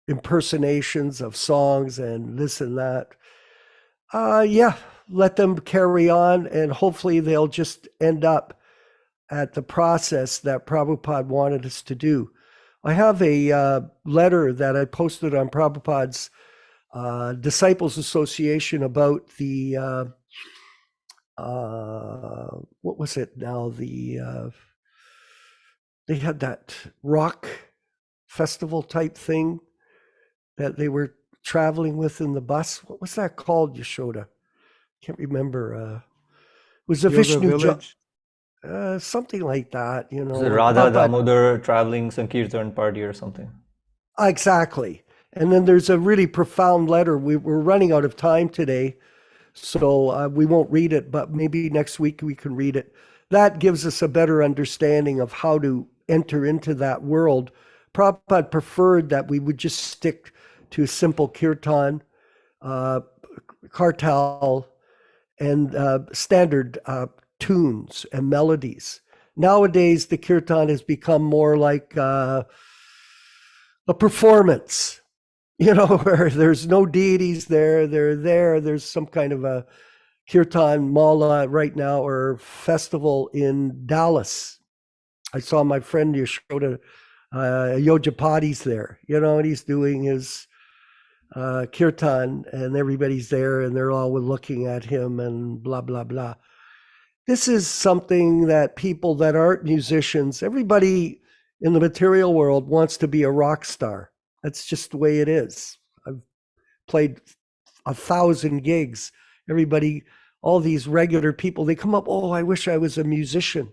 impersonations of songs and this and that. Let them carry on, and hopefully they'll just end up at the process that Prabhupada wanted us to do. I have a letter that I posted on Prabhupada's Disciples Association about the what was it now? They had that rock festival type thing that they were traveling with in the bus. What was that called, Yaśodā? Can't remember. It was a Vishnu something like that, Is it Radha Damodar traveling Sankirtan party or something? Exactly. And then there's a really profound letter. We're running out of time today, so we won't read it, but maybe next week we can read it. That gives us a better understanding of how to enter into that world. Prabhupada preferred that we would just stick to simple kirtan, kartal, and standard tunes and melodies. nowadays the kirtan has become more like a performance, where there's no deities there. They're there. There's some kind of a kirtan mala right now or festival in Dallas. I saw my friend Yaśodā, Yojapati's there, and he's doing his kirtan, and everybody's there, and they're all looking at him and blah, blah, blah. This is something that people that aren't musicians, everybody in the material world wants to be a rock star. That's just the way it is. I've played 1,000 gigs. Everybody, all these regular people, they come up, oh, I wish I was a musician.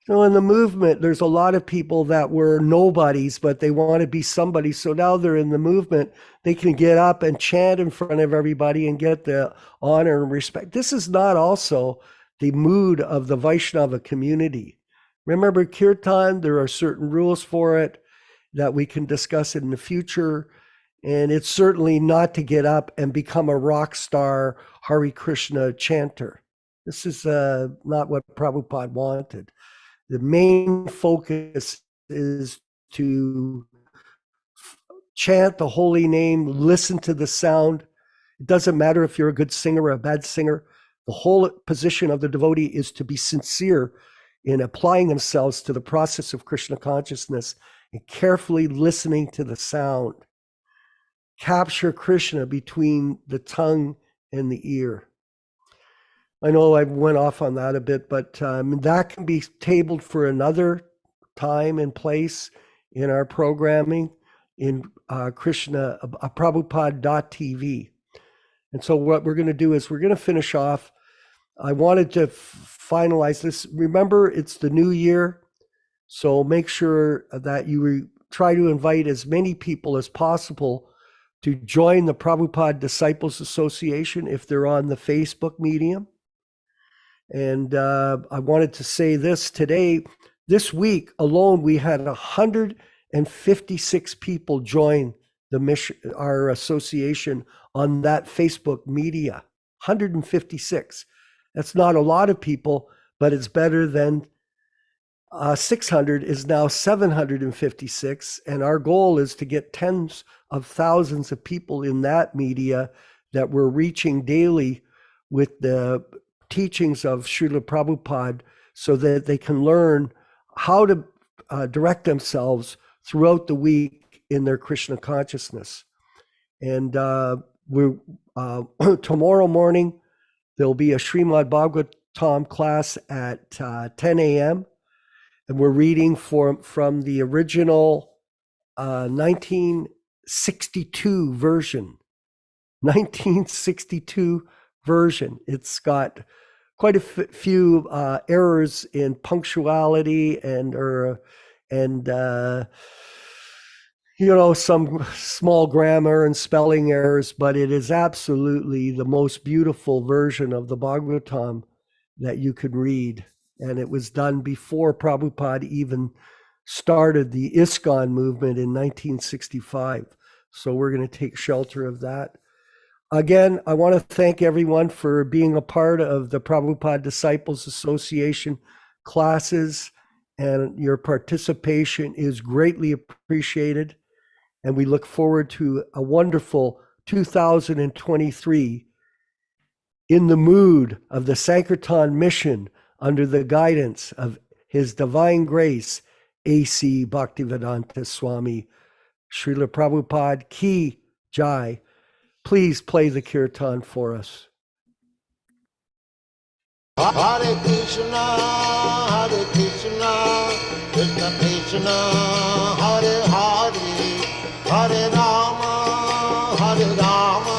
In the movement, there's a lot of people that were nobodies, but they want to be somebody. So now they're in the movement. They can get up and chant in front of everybody and get the honor and respect. This is not also the mood of the Vaishnava community. Remember, kirtan, there are certain rules for it that we can discuss in the future. And it's certainly not to get up and become a rock star Hare Krishna chanter. This is not what Prabhupada wanted. The main focus is to chant the holy name, listen to the sound. It doesn't matter if you're a good singer or a bad singer. The whole position of the devotee is to be sincere in applying themselves to the process of Krishna consciousness and carefully listening to the sound. Capture Krishna between the tongue and the ear. I know I went off on that a bit, but that can be tabled for another time and place in our programming in Krishna, Prabhupada.tv. And so what we're going to do is we're going to finish off. I wanted to finalize this. Remember, it's the new year, so make sure that you try to invite as many people as possible to join the Prabhupada Disciples Association if they're on the Facebook medium. And I wanted to say this today, this week alone, we had 156 people join the mission, our association on that Facebook media, 156. That's not a lot of people, but it's better than 600 is now 756. And our goal is to get tens of thousands of people in that media that we're reaching daily with the teachings of Srila Prabhupada so that they can learn how to direct themselves throughout the week in their Krishna consciousness. And we're tomorrow morning, there'll be a Srimad Bhagavatam class at 10 a.m. And we're reading from the original 1962 version. 1962 version. It's got quite a few errors in punctuality and some small grammar and spelling errors, but it is absolutely the most beautiful version of the Bhagavatam that you could read. And it was done before Prabhupada even started the ISKCON movement in 1965. So we're going to take shelter of that. Again, I want to thank everyone for being a part of the Prabhupada Disciples Association classes, and your participation is greatly appreciated. And we look forward to a wonderful 2023 in the mood of the Sankirtan mission under the guidance of His Divine Grace A.C. Bhaktivedanta Swami Srila Prabhupada Ki Jai. Please play the kirtan for us. Hare Krishna, Krishna Krishna, Hare Hare, Hare Rama, Hare Rama,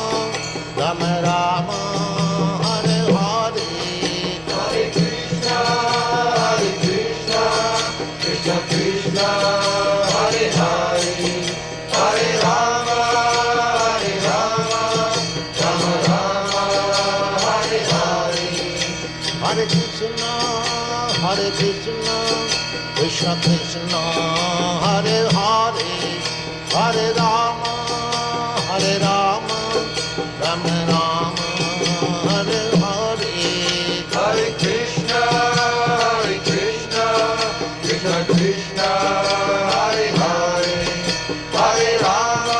Rama Rama, Hare Hare. Hare Krishna, Krishna Krishna, Hare Hare, Hare Rama, Hare Rama, Rama Rama, Hare Hare. Hare Krishna, Krishna Krishna, Hare Hare, Hare Rama, Hare Rama, Rama Rama, Hare Hare. Hare Krishna, Krishna Krishna, Hare Hare, Hare Rama,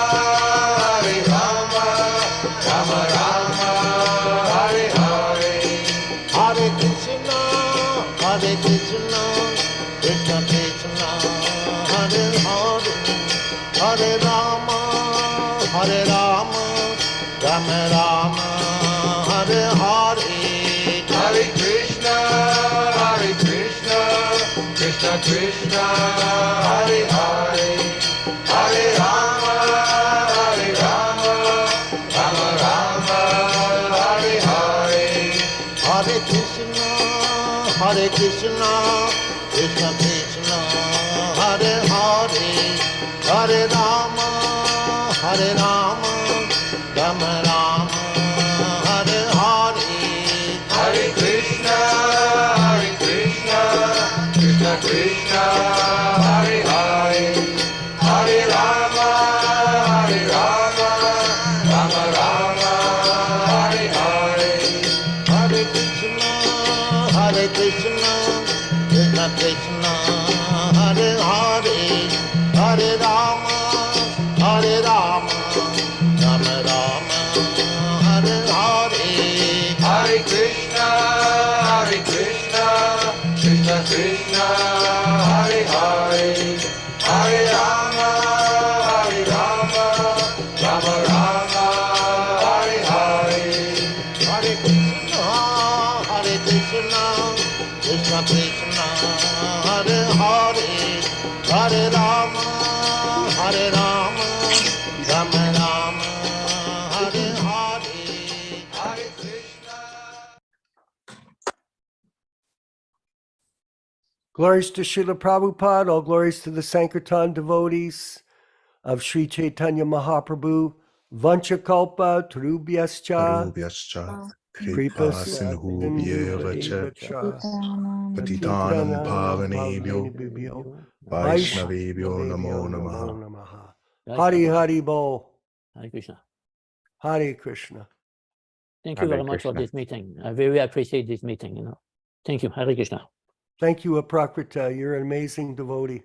Hare Rama, Rama Rama, Hare Hare, Hare Krishna, Krishna Krishna, Hare Hare, Hare Rama, Rama Rama, Hare Hare, Hare Krishna, Krishna Krishna, Hare Hare, Hare Rama, Rama Rama, Hare Hare, Hare Krishna, Krishna Krishna, Hare Hare, Hare Rama, Rama Rama, Hare Hare, Hare Krishna, Krishna Krishna, Hare Hare, Hare Rama, Rama Rama, Hare Hare, Hare Krishna, Krishna Krishna, Hare Hare, Hare Rama, Rama Rama, Hare Hare, Hare Krishna, Krishna Krishna, Hare Hare, Hare Rama, Rama Rama, Hare Hare, Hare Krishna, Krishna Krishna, Hare Hare, Hare Rama, Rama Rama, Hare Hare, Hare Krishna. Glories to Srila Prabhupada, all glories to the Sankirtan devotees of Sri Chaitanya Mahaprabhu, Vanchakalpa, Tarubhyascha, Kripa Sindhubhyeva cha Patitanam Pavanebhyo Vaishnavebhyo Namo Namaha. Hari Hari Bo, Hare Krishna. Hare Krishna. Thank you Hare very much for Krishna. this meeting. I very appreciate this meeting. Thank you. Hare Krishna. Thank you, Aprakrita. You're an amazing devotee.